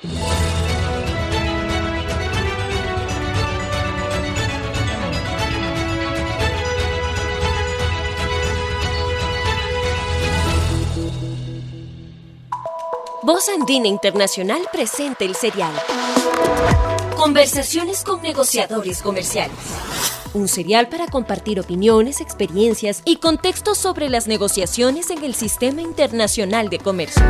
Voz Andina Internacional presenta el serial Conversaciones con negociadores comerciales. Un serial para compartir opiniones, experiencias y contextos sobre las negociaciones en el sistema internacional de comercio.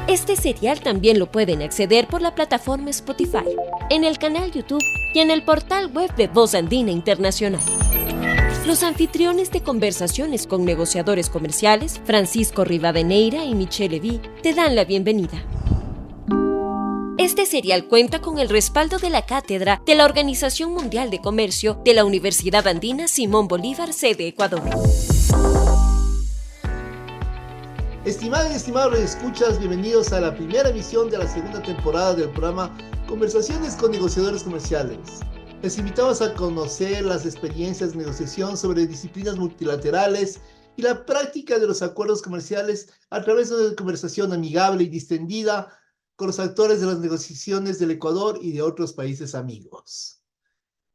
Este serial también lo pueden acceder por la plataforma Spotify, en el canal YouTube y en el portal web de Voz Andina Internacional. Los anfitriones de Conversaciones con negociadores comerciales, Francisco Rivadeneira y Michelle Levy, te dan la bienvenida. Este serial cuenta con el respaldo de la cátedra de la Organización Mundial de Comercio de la Universidad Andina Simón Bolívar, sede Ecuador. Estimadas y estimados escuchas, bienvenidos a la primera emisión de la segunda temporada del programa Conversaciones con negociadores comerciales. Les invitamos a conocer las experiencias de negociación sobre disciplinas multilaterales y la práctica de los acuerdos comerciales a través de una conversación amigable y distendida con los actores de las negociaciones del Ecuador y de otros países amigos.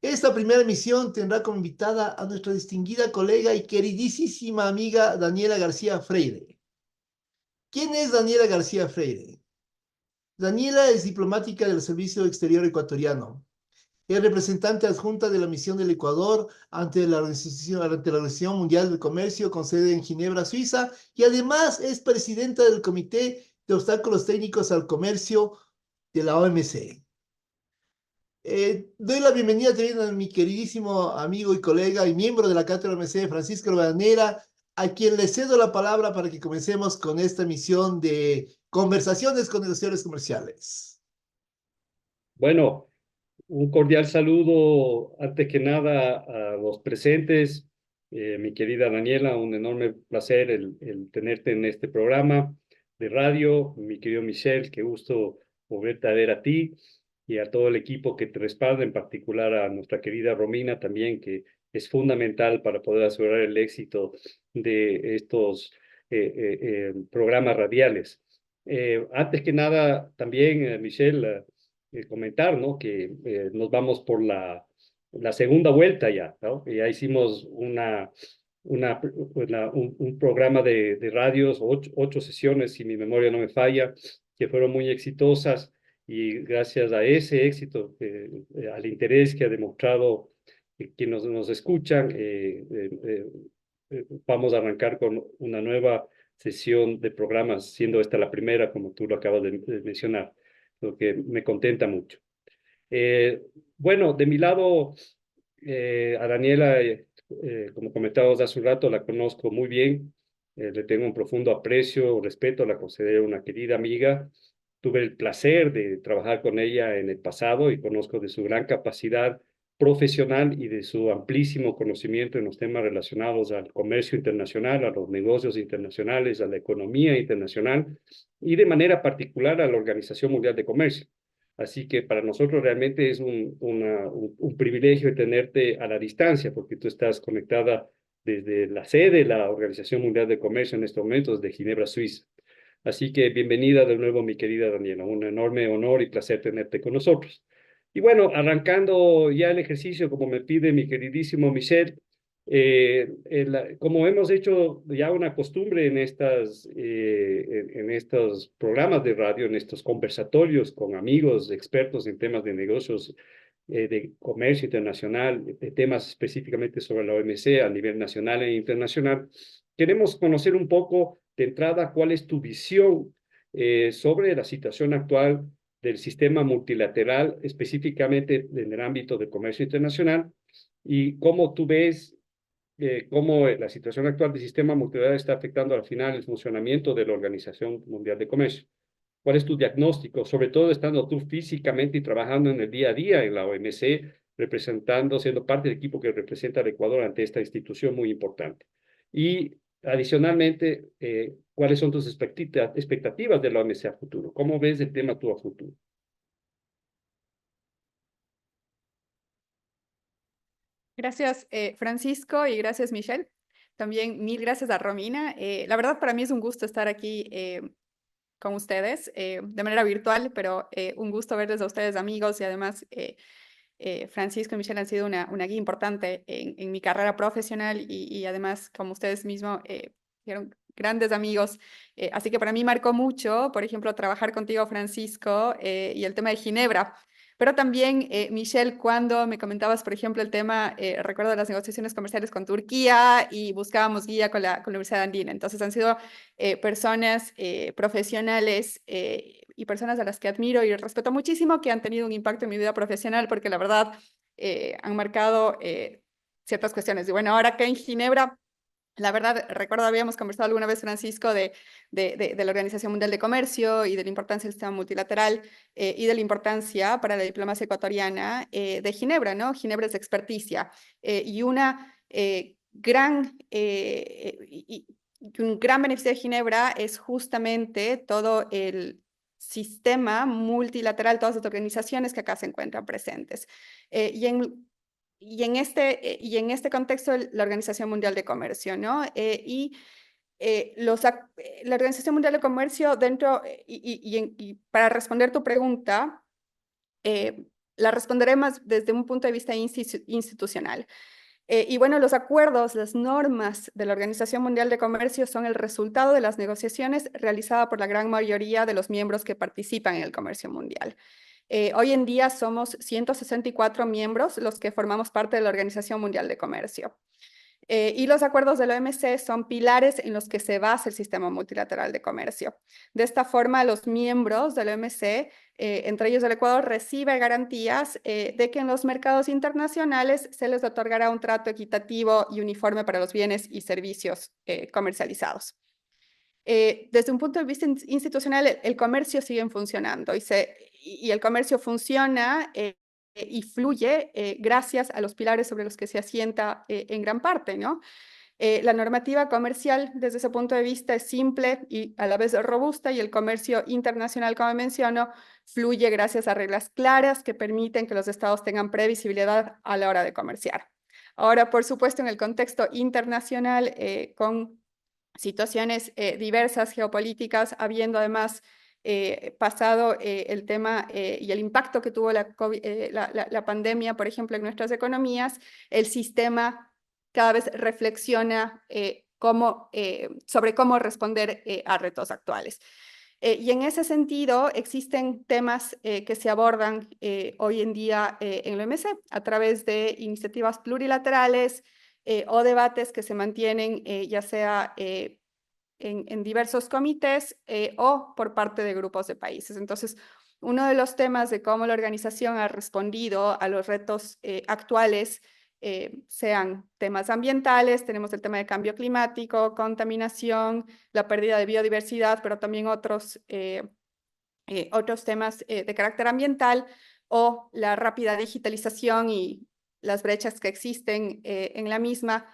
Esta primera emisión tendrá como invitada a nuestra distinguida colega y queridísima amiga Daniela García Freire. ¿Quién es Daniela García Freire? Daniela es diplomática del Servicio Exterior Ecuatoriano. Es representante adjunta de la misión del Ecuador ante la Organización Mundial del Comercio con sede en Ginebra, Suiza, y además es presidenta del Comité de Obstáculos Técnicos al Comercio de la OMC. Doy la bienvenida también a mi queridísimo amigo y colega y miembro de la Cátedra OMC, Francisco Rivadeneira, a quien le cedo la palabra para que comencemos con esta misión de Conversaciones con negociadores comerciales. Bueno, un cordial saludo, antes que nada, a los presentes. Mi querida Daniela, un enorme placer el tenerte en este programa de radio. Mi querido Michel, qué gusto volverte a ver a ti y a todo el equipo que te respalda, en particular a nuestra querida Romina también, que es fundamental para poder asegurar el éxito de estos programas radiales. Antes que nada, también, Michel, comentar, ¿no? Que nos vamos por la segunda vuelta ya, ¿no? Ya hicimos un programa de radios, ocho sesiones, si mi memoria no me falla, que fueron muy exitosas, y gracias a ese éxito, al interés que ha demostrado quienes nos escuchan, vamos a arrancar con una nueva sesión de programas, siendo esta la primera, como tú lo acabas de mencionar, lo que me contenta mucho. Bueno, de mi lado, a Daniela, como comentábamos hace un rato, la conozco muy bien, le tengo un profundo aprecio, respeto, la considero una querida amiga. Tuve el placer de trabajar con ella en el pasado y conozco de su gran capacidad profesional y de su amplísimo conocimiento en los temas relacionados al comercio internacional, a los negocios internacionales, a la economía internacional y de manera particular a la Organización Mundial de Comercio. Así que para nosotros realmente es un privilegio tenerte a la distancia, porque tú estás conectada desde la sede de la Organización Mundial de Comercio en estos momentos de Ginebra, Suiza. Así que bienvenida de nuevo, mi querida Daniela. Un enorme honor y placer tenerte con nosotros. Y bueno, arrancando ya el ejercicio, como me pide mi queridísimo Michel, como hemos hecho ya una costumbre en en estos programas de radio, en estos conversatorios con amigos, expertos en temas de negocios, de comercio internacional, de temas específicamente sobre la OMC a nivel nacional e internacional, queremos conocer un poco de entrada cuál es tu visión sobre la situación actual del sistema multilateral, específicamente en el ámbito del comercio internacional, y cómo tú ves cómo la situación actual del sistema multilateral está afectando al final el funcionamiento de la Organización Mundial de Comercio. ¿Cuál es tu diagnóstico? Sobre todo estando tú físicamente y trabajando en el día a día en la OMC, representando, siendo parte del equipo que representa al Ecuador ante esta institución muy importante. Y adicionalmente, ¿cuáles son tus expectativas de la OMC a futuro? ¿Cómo ves el tema tú a futuro? Gracias, Francisco, y gracias, Michelle. También mil gracias a Romina. La verdad, para mí es un gusto estar aquí con ustedes de manera virtual, pero un gusto verles a ustedes, amigos, y además Francisco y Michelle han sido una guía importante en mi carrera profesional y además, como ustedes mismos, fueron grandes amigos. Así que para mí marcó mucho, por ejemplo, trabajar contigo, Francisco, y el tema de Ginebra. Pero también, Michelle, cuando me comentabas, por ejemplo, el tema, recuerdo de las negociaciones comerciales con Turquía y buscábamos guía con la Universidad Andina. Entonces han sido personas profesionales y personas a las que admiro y respeto muchísimo, que han tenido un impacto en mi vida profesional, porque la verdad han marcado ciertas cuestiones. Y bueno, ahora que en Ginebra, la verdad, recuerdo, habíamos conversado alguna vez, Francisco, de la Organización Mundial de Comercio y de la importancia del sistema multilateral y de la importancia para la diplomacia ecuatoriana de Ginebra, ¿no? Ginebra es experticia y una un gran beneficio de Ginebra es justamente todo el sistema multilateral, todas las organizaciones que acá se encuentran presentes. Y en este contexto, la Organización Mundial de Comercio, ¿no? La Organización Mundial de Comercio dentro, y para responder tu pregunta, la responderé más desde un punto de vista institucional. Y bueno, los acuerdos, las normas de la Organización Mundial de Comercio son el resultado de las negociaciones realizadas por la gran mayoría de los miembros que participan en el comercio mundial. Hoy en día somos 164 miembros los que formamos parte de la Organización Mundial de Comercio. Y los acuerdos de la OMC son pilares en los que se basa el sistema multilateral de comercio. De esta forma, los miembros de la OMC, entre ellos el Ecuador, reciben garantías de que en los mercados internacionales se les otorgará un trato equitativo y uniforme para los bienes y servicios comercializados. Desde un punto de vista institucional, el comercio sigue funcionando y el comercio funciona y fluye gracias a los pilares sobre los que se asienta en gran parte, ¿no? La normativa comercial desde ese punto de vista es simple y a la vez robusta, y el comercio internacional, como menciono, fluye gracias a reglas claras que permiten que los estados tengan previsibilidad a la hora de comerciar. Ahora, por supuesto, en el contexto internacional, con situaciones diversas geopolíticas, habiendo además pasado el tema y el impacto que tuvo la pandemia, por ejemplo, en nuestras economías, el sistema cada vez reflexiona sobre cómo responder a retos actuales. Y en ese sentido, existen temas que se abordan hoy en día en la OMC a través de iniciativas plurilaterales o debates que se mantienen ya sea en diversos comités o por parte de grupos de países. Entonces, uno de los temas de cómo la organización ha respondido a los retos actuales, sean temas ambientales, tenemos el tema de cambio climático, contaminación, la pérdida de biodiversidad, pero también otros temas de carácter ambiental, o la rápida digitalización y las brechas que existen en la misma,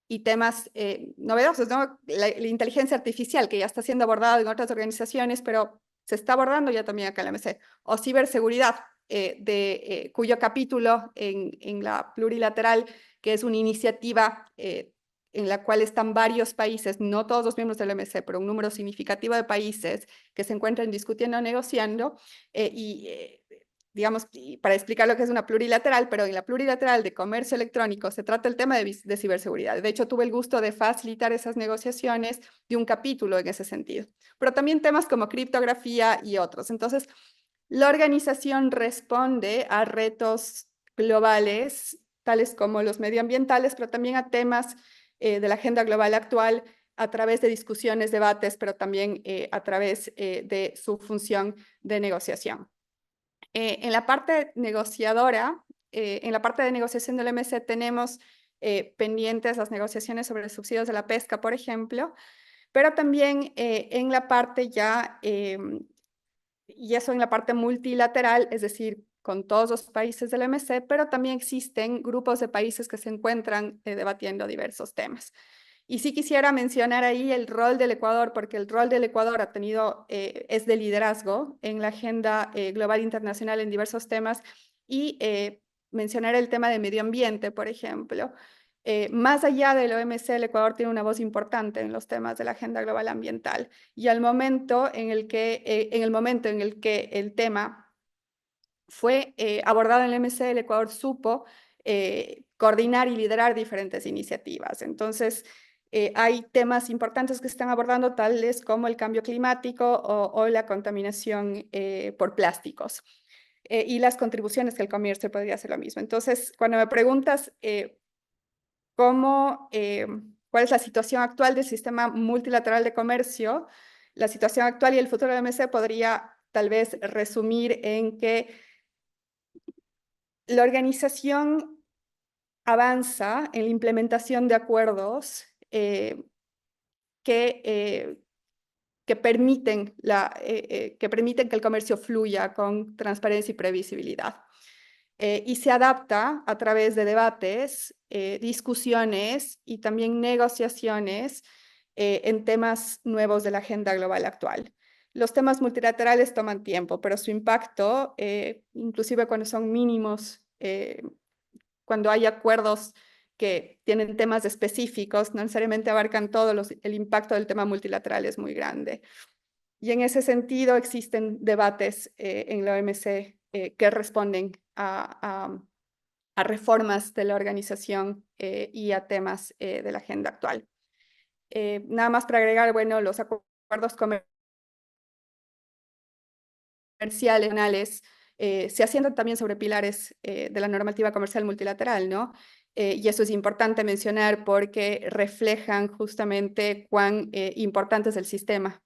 y temas novedosos, ¿no? La inteligencia artificial, que ya está siendo abordada en otras organizaciones, pero se está abordando ya también acá en la OMC, o ciberseguridad, cuyo capítulo en la plurilateral, que es una iniciativa en la cual están varios países, no todos los miembros de la OMC, pero un número significativo de países que se encuentran discutiendo o negociando, digamos, para explicar lo que es una plurilateral, pero en la plurilateral de comercio electrónico se trata el tema de ciberseguridad. De hecho, tuve el gusto de facilitar esas negociaciones de un capítulo en ese sentido, pero también temas como criptografía y otros. Entonces, la organización responde a retos globales, tales como los medioambientales, pero también a temas de la agenda global actual, a través de discusiones, debates, pero también a través de su función de negociación. En la parte negociadora, en la parte de negociación del OMC tenemos pendientes las negociaciones sobre subsidios de la pesca, por ejemplo, pero también en la parte y eso en la parte multilateral, es decir, con todos los países del OMC, pero también existen grupos de países que se encuentran debatiendo diversos temas. Y sí quisiera mencionar ahí el rol del Ecuador, porque el rol del Ecuador es de liderazgo en la agenda global internacional en diversos temas, y mencionar el tema de medio ambiente, por ejemplo. más allá del OMC, el Ecuador tiene una voz importante en los temas de la agenda global ambiental. Y al momento en el que, el tema fue abordado en el OMC, el Ecuador supo coordinar y liderar diferentes iniciativas. Entonces, hay temas importantes que se están abordando, tales como el cambio climático o la contaminación por plásticos. Y las contribuciones que el comercio podría hacer lo mismo. Entonces, cuando me preguntas cuál es la situación actual del sistema multilateral de comercio, la situación actual y el futuro del OMC podría tal vez resumir en que la organización avanza en la implementación de acuerdos que permiten que el comercio fluya con transparencia y previsibilidad. Y se adapta a través de debates, discusiones y también negociaciones en temas nuevos de la agenda global actual. Los temas multilaterales toman tiempo, pero su impacto, inclusive cuando son mínimos, cuando hay acuerdos que tienen temas específicos, no necesariamente abarcan todos, el impacto del tema multilateral es muy grande. Y en ese sentido existen debates en la OMC que responden a reformas de la organización y a temas de la agenda actual. Nada más para agregar, bueno, los acuerdos comerciales se asientan también sobre pilares de la normativa comercial multilateral, ¿no? Y eso es importante mencionar porque reflejan justamente cuán importante es el sistema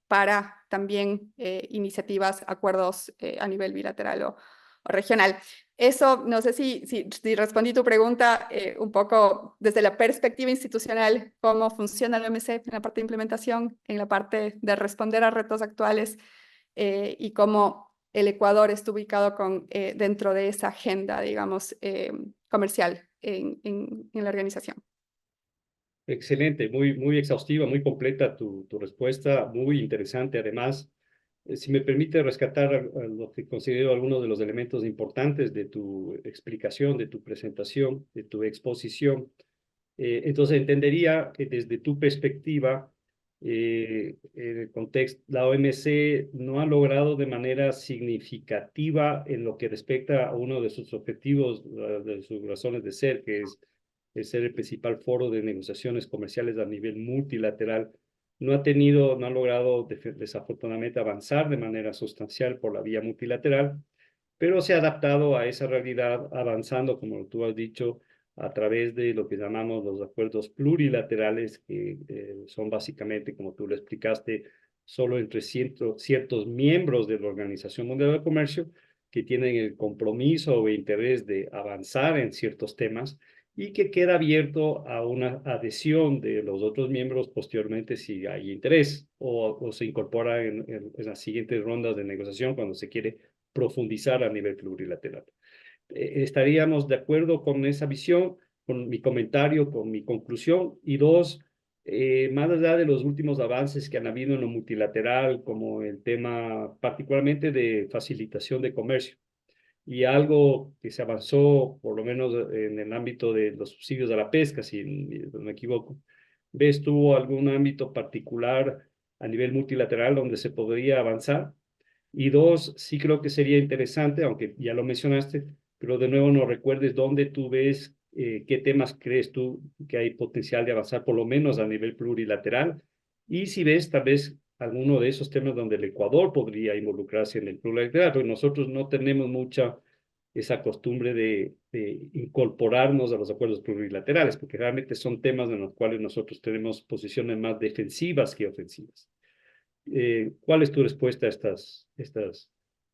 para también iniciativas, acuerdos a nivel bilateral o regional. Eso, no sé si respondí tu pregunta un poco desde la perspectiva institucional, cómo funciona el OMC en la parte de implementación, en la parte de responder a retos actuales y cómo el Ecuador está ubicado dentro de esa agenda, digamos, comercial en la organización. Excelente, muy, muy exhaustiva, muy completa tu respuesta, muy interesante además. Si me permite rescatar a lo que considero algunos de los elementos importantes de tu explicación, de tu presentación, de tu exposición. Entonces entendería que desde tu perspectiva, en el contexto, la OMC no ha logrado de manera significativa en lo que respecta a uno de sus objetivos, de sus razones de ser, que es ser el principal foro de negociaciones comerciales a nivel multilateral. No ha logrado desafortunadamente avanzar de manera sustancial por la vía multilateral, pero se ha adaptado a esa realidad avanzando, como tú has dicho, a través de lo que llamamos los acuerdos plurilaterales, que son básicamente, como tú lo explicaste, solo entre ciertos miembros de la Organización Mundial del Comercio que tienen el compromiso o interés de avanzar en ciertos temas y que queda abierto a una adhesión de los otros miembros posteriormente si hay interés o se incorpora en las siguientes rondas de negociación cuando se quiere profundizar a nivel plurilateral. ¿Estaríamos de acuerdo con esa visión, con mi comentario, con mi conclusión? Y dos, más allá de los últimos avances que han habido en lo multilateral, como el tema particularmente de facilitación de comercio, y algo que se avanzó, por lo menos en el ámbito de los subsidios a la pesca, si no me equivoco, ¿ves tú algún ámbito particular a nivel multilateral donde se podría avanzar? Y dos, sí creo que sería interesante, aunque ya lo mencionaste, pero de nuevo nos recuerdes dónde tú ves, qué temas crees tú que hay potencial de avanzar, por lo menos a nivel plurilateral, y si ves tal vez alguno de esos temas donde el Ecuador podría involucrarse en el plurilateral, porque nosotros no tenemos mucha esa costumbre de incorporarnos a los acuerdos plurilaterales, porque realmente son temas en los cuales nosotros tenemos posiciones más defensivas que ofensivas. ¿Cuál es tu respuesta a estas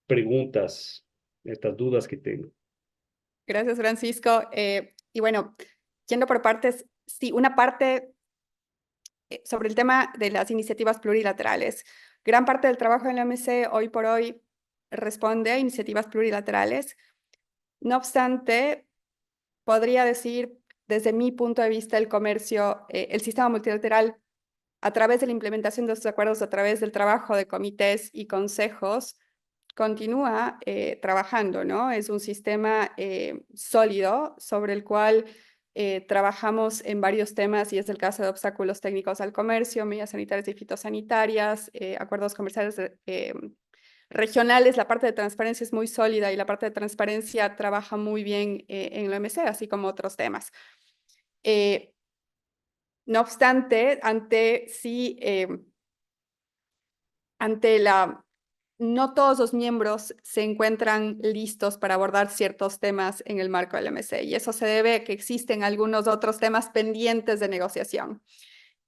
preguntas, estas dudas que tengo? Gracias, Francisco. Y bueno, yendo por partes, sí, una parte sobre el tema de las iniciativas plurilaterales. Gran parte del trabajo en la OMC hoy por hoy responde a iniciativas plurilaterales. No obstante, podría decir, desde mi punto de vista, el comercio, el sistema multilateral, a través de la implementación de estos acuerdos, a través del trabajo de comités y consejos, continúa trabajando, ¿no? Es un sistema sólido sobre el cual trabajamos en varios temas y es el caso de obstáculos técnicos al comercio, medidas sanitarias y fitosanitarias, acuerdos comerciales regionales. La parte de transparencia es muy sólida y la parte de transparencia trabaja muy bien en la OMC, así como otros temas. No obstante, no todos los miembros se encuentran listos para abordar ciertos temas en el marco del OMC, y eso se debe a que existen algunos otros temas pendientes de negociación.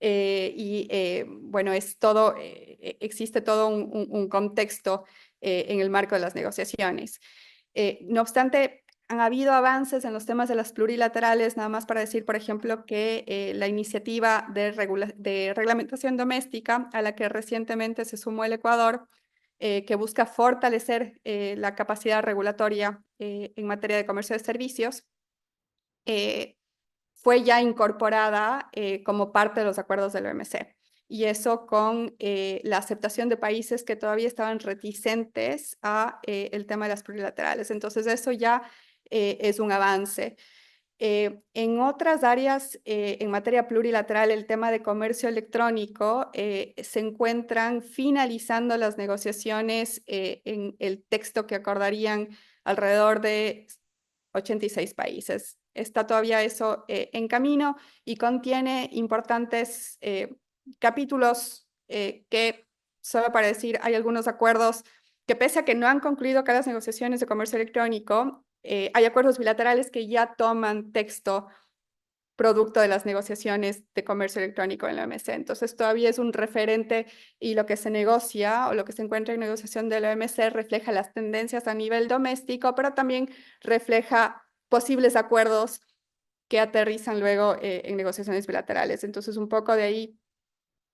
Bueno, existe todo un contexto en el marco de las negociaciones. No obstante, han habido avances en los temas de las plurilaterales, nada más para decir, por ejemplo, que la iniciativa de reglamentación doméstica a la que recientemente se sumó el Ecuador, que busca fortalecer la capacidad regulatoria en materia de comercio de servicios, fue ya incorporada como parte de los acuerdos del OMC. Y eso con la aceptación de países que todavía estaban reticentes a el tema de las plurilaterales. Entonces, eso ya es un avance. En otras áreas, en materia plurilateral, el tema de comercio electrónico, se encuentran finalizando las negociaciones en el texto que acordarían alrededor de 86 países. Está todavía eso en camino y contiene importantes capítulos que, solo para decir, hay algunos acuerdos que, pese a que no han concluido cada negociaciones de comercio electrónico, hay acuerdos bilaterales que ya toman texto producto de las negociaciones de comercio electrónico en la OMC. Entonces, todavía es un referente y lo que se negocia o lo que se encuentra en negociación de la OMC refleja las tendencias a nivel doméstico, pero también refleja posibles acuerdos que aterrizan luego en negociaciones bilaterales. Entonces, un poco de ahí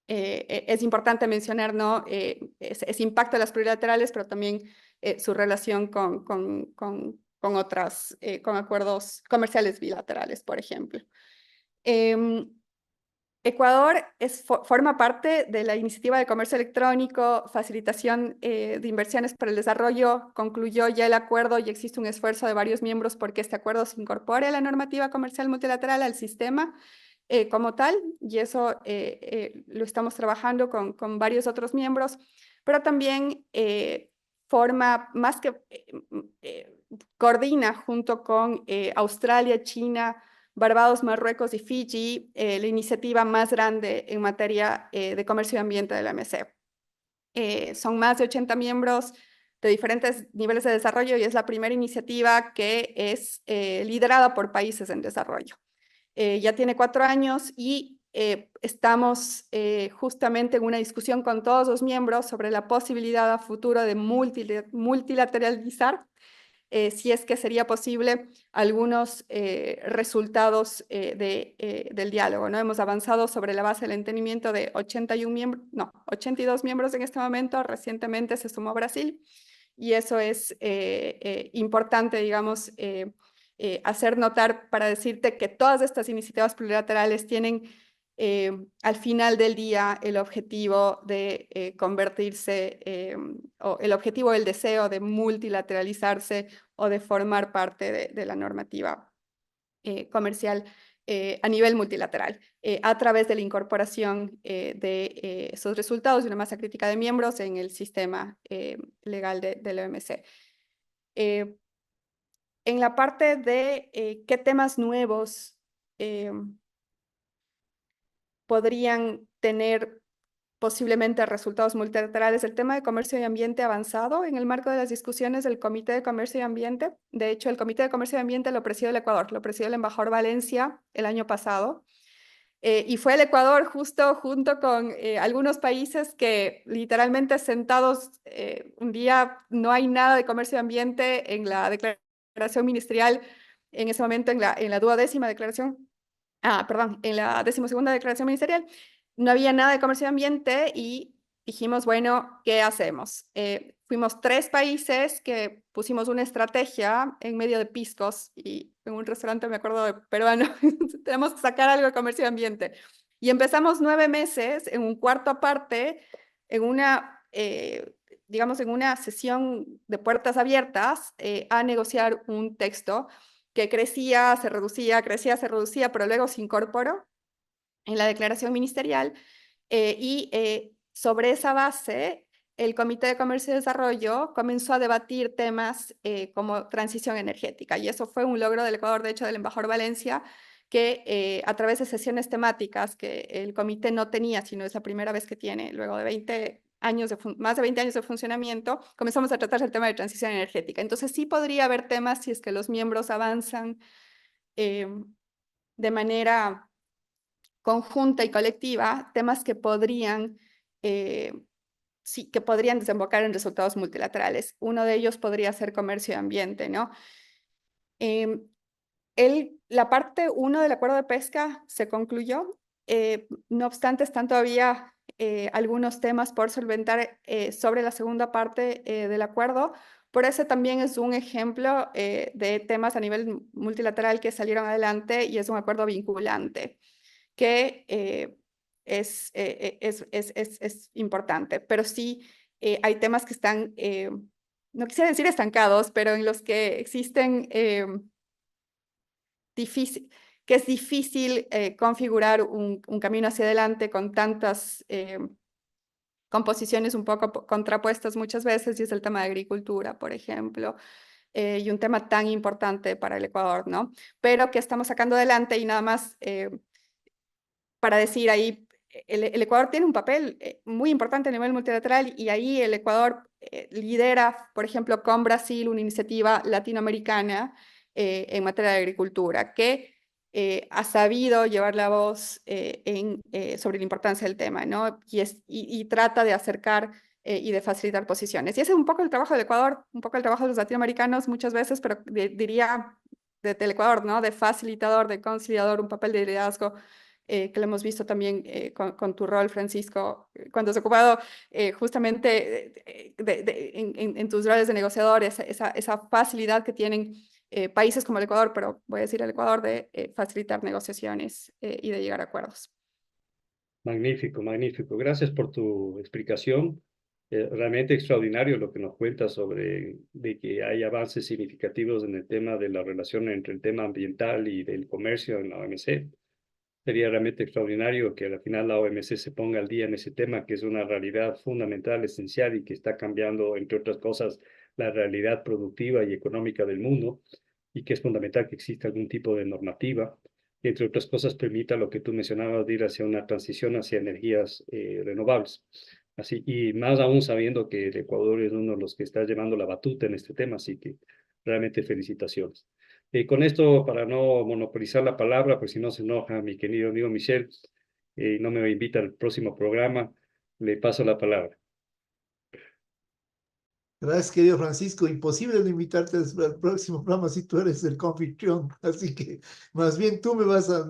es importante mencionar, ¿no? Ese impacto de las plurilaterales, pero también su relación con acuerdos comerciales bilaterales, por ejemplo. Ecuador forma parte de la iniciativa de comercio electrónico, facilitación de inversiones para el desarrollo. Concluyó ya el acuerdo y existe un esfuerzo de varios miembros porque este acuerdo se incorpore a la normativa comercial multilateral, al sistema como tal, y eso lo estamos trabajando con varios otros miembros, pero también forma, más que coordina junto con Australia, China, Barbados, Marruecos y Fiji, la iniciativa más grande en materia de comercio y ambiente de la OMC. Son más de 80 miembros de diferentes niveles de desarrollo y es la primera iniciativa que es liderada por países en desarrollo. Ya tiene 4 años y estamos justamente en una discusión con todos los miembros sobre la posibilidad a futuro de multilateralizar, si es que sería posible, algunos resultados del diálogo, ¿no? Hemos avanzado sobre la base del entendimiento de 82 miembros en este momento. Recientemente se sumó Brasil y eso es importante, digamos, hacer notar para decirte que todas estas iniciativas plurilaterales tienen al final del día el objetivo de convertirse, o el objetivo, el deseo de multilateralizarse o de formar parte de la normativa comercial a nivel multilateral, a través de la incorporación de esos resultados y una masa crítica de miembros en el sistema legal de la OMC. En la parte de qué temas nuevos podrían tener posiblemente resultados multilaterales, el tema de comercio y ambiente avanzado en el marco de las discusiones del Comité de Comercio y Ambiente. De hecho, el Comité de Comercio y Ambiente lo presidió el Ecuador, lo presidió el embajador Valencia el año pasado. Y fue el Ecuador justo junto con algunos países que literalmente sentados un día, no hay nada de comercio y ambiente en la declaración ministerial, en ese momento en la 12ª declaración, en la 12ª declaración ministerial, no había nada de comercio y ambiente y dijimos, bueno, ¿qué hacemos? Fuimos 3 países que pusimos una estrategia en medio de piscos y en un restaurante, me acuerdo, de peruano, tenemos que sacar algo de comercio y ambiente. Y empezamos 9 meses en un cuarto aparte, en una, digamos, en una sesión de puertas abiertas a negociar un texto que crecía, se reducía, pero luego se incorporó en la declaración ministerial sobre esa base, el Comité de Comercio y Desarrollo comenzó a debatir temas como transición energética, y eso fue un logro del Ecuador, de hecho, del embajador Valencia, que a través de sesiones temáticas que el comité no tenía, sino es la primera vez que tiene, luego de 20 años más de 20 años de funcionamiento, comenzamos a tratar el tema de transición energética. Entonces sí podría haber temas si es que los miembros avanzan de manera conjunta y colectiva, temas que sí, que podrían desembocar en resultados multilaterales. Uno de ellos podría ser comercio y ambiente, ¿no? La parte 1 del acuerdo de pesca se concluyó, no obstante están todavía algunos temas por solventar sobre la segunda parte del acuerdo. Por eso también es un ejemplo de temas a nivel multilateral que salieron adelante y es un acuerdo vinculante que es importante, pero sí hay temas que están, no quisiera decir estancados, pero en los que existen que es difícil configurar un camino hacia adelante con tantas composiciones un poco contrapuestas muchas veces, y es el tema de agricultura, por ejemplo, y un tema tan importante para el Ecuador, ¿no? Pero que estamos sacando adelante y nada más para decir ahí, el Ecuador tiene un papel muy importante a nivel multilateral y ahí el Ecuador lidera, por ejemplo, con Brasil, una iniciativa latinoamericana en materia de agricultura que ha sabido llevar la voz sobre la importancia del tema, ¿no? Y trata de acercar y de facilitar posiciones. Y ese es un poco el trabajo del Ecuador, un poco el trabajo de los latinoamericanos muchas veces, pero diría del Ecuador, ¿no? De facilitador, de conciliador, un papel de liderazgo que lo hemos visto también con tu rol, Francisco, cuando has ocupado justamente en tus roles de negociador, esa facilidad que tienen países como el Ecuador, pero voy a decir el Ecuador, de facilitar negociaciones y de llegar a acuerdos. Magnífico, magnífico. Gracias por tu explicación. Realmente extraordinario lo que nos cuentas sobre de que hay avances significativos en el tema de la relación entre el tema ambiental y del comercio en la OMC. Sería realmente extraordinario que al final la OMC se ponga al día en ese tema, que es una realidad fundamental, esencial y que está cambiando, entre otras cosas, la realidad productiva y económica del mundo, y que es fundamental que exista algún tipo de normativa que, entre otras cosas, permita lo que tú mencionabas de ir hacia una transición hacia energías renovables. Así, y más aún sabiendo que el Ecuador es uno de los que está llevando la batuta en este tema, así que realmente felicitaciones. Con esto, para no monopolizar la palabra, pues si no se enoja mi querido amigo Michel y no me invita al próximo programa, le paso la palabra. Gracias, querido Francisco. Imposible no invitarte al próximo programa si tú eres el confitrión. Así que más bien tú me vas a...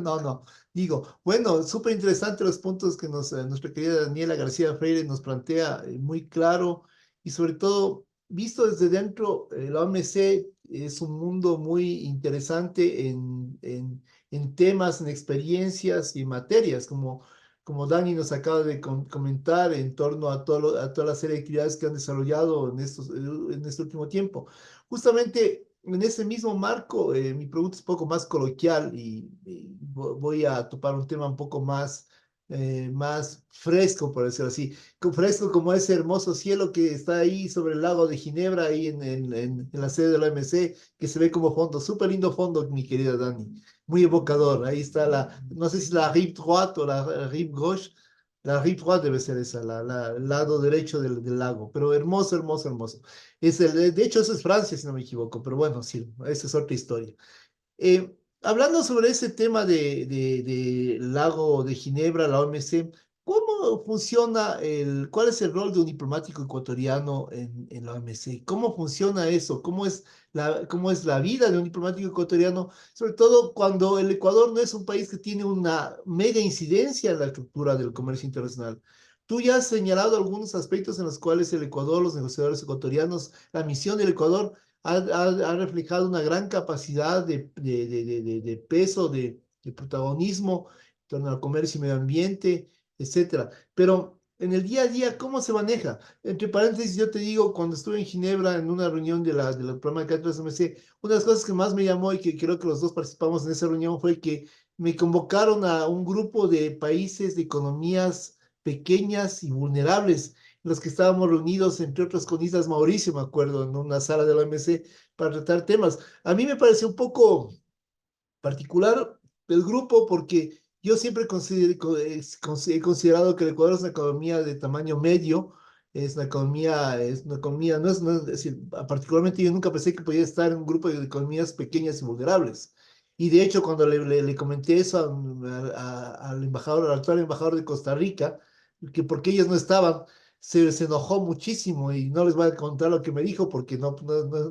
No, no. Digo, bueno, súper interesante los puntos que nuestra querida Daniela García Freire nos plantea muy claro y sobre todo, visto desde dentro, la OMC es un mundo muy interesante en temas, en experiencias y materias, como Dani nos acaba de comentar en torno a toda la serie de actividades que han desarrollado en este último tiempo. Justamente en ese mismo marco, mi pregunta es un poco más coloquial y voy a topar un tema un poco más fresco, por decirlo así. Fresco como ese hermoso cielo que está ahí sobre el lago de Ginebra, ahí en la sede de la OMC, que se ve como fondo, súper lindo fondo, mi querida Dani, muy evocador. Ahí está no sé si la rive droite o la rive gauche, la rive droite debe ser esa, el lado derecho del lago, pero hermoso, hermoso, hermoso. De hecho, eso es Francia, si no me equivoco, pero bueno, sí, esa es otra historia. Hablando sobre ese tema de lago de Ginebra, la OMC, ¿cómo funciona cuál es el rol de un diplomático ecuatoriano en la OMC? ¿Cómo funciona eso? Cómo es la vida de un diplomático ecuatoriano? Sobre todo cuando el Ecuador no es un país que tiene una mega incidencia en la estructura del comercio internacional. Tú ya has señalado algunos aspectos en los cuales el Ecuador, los negociadores ecuatorianos, la misión del Ecuador ha reflejado una gran capacidad de peso, de protagonismo en torno al comercio y medio ambiente, etcétera. Pero en el día a día, ¿cómo se maneja? Entre paréntesis, yo te digo, cuando estuve en Ginebra en una reunión del programa de Cátedras MC, una de las cosas que más me llamó y que creo que los dos participamos en esa reunión fue que me convocaron a un grupo de países, de economías pequeñas y vulnerables, en los que estábamos reunidos, entre otros, con Islas Mauricio, me acuerdo, en una sala de la OMC para tratar temas. A mí me pareció un poco particular del grupo porque yo siempre he considerado que el Ecuador es una economía de tamaño medio, es una economía, no es decir, particularmente yo nunca pensé que podía estar en un grupo de economías pequeñas y vulnerables. Y de hecho, cuando le comenté eso al embajador, al actual embajador de Costa Rica, que porque ellos no estaban, se enojó muchísimo y no les voy a contar lo que me dijo porque no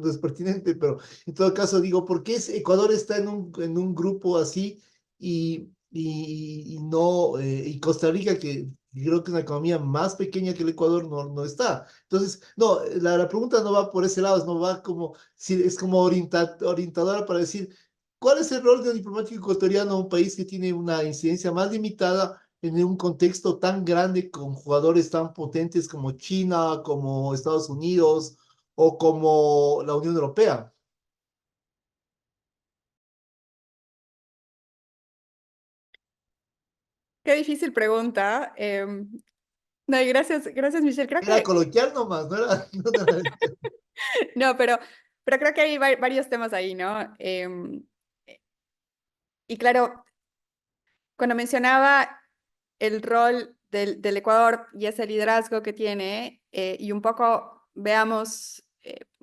es pertinente, pero en todo caso, digo, ¿por qué Ecuador está en un grupo así y no, y Costa Rica, que creo que es una economía más pequeña que el Ecuador, no está? Entonces, no, la pregunta no va por ese lado, no va como, si es como orientadora para decir, ¿cuál es el rol de un diplomático ecuatoriano a un país que tiene una incidencia más limitada en un contexto tan grande con jugadores tan potentes como China, como Estados Unidos o como la Unión Europea? Qué difícil pregunta. No, y gracias, Michelle. Creo Era que, coloquial nomás, no era, no era- no, pero creo que hay varios temas ahí, ¿no? Y claro, cuando mencionaba el rol del Ecuador y ese liderazgo que tiene, y un poco veamos,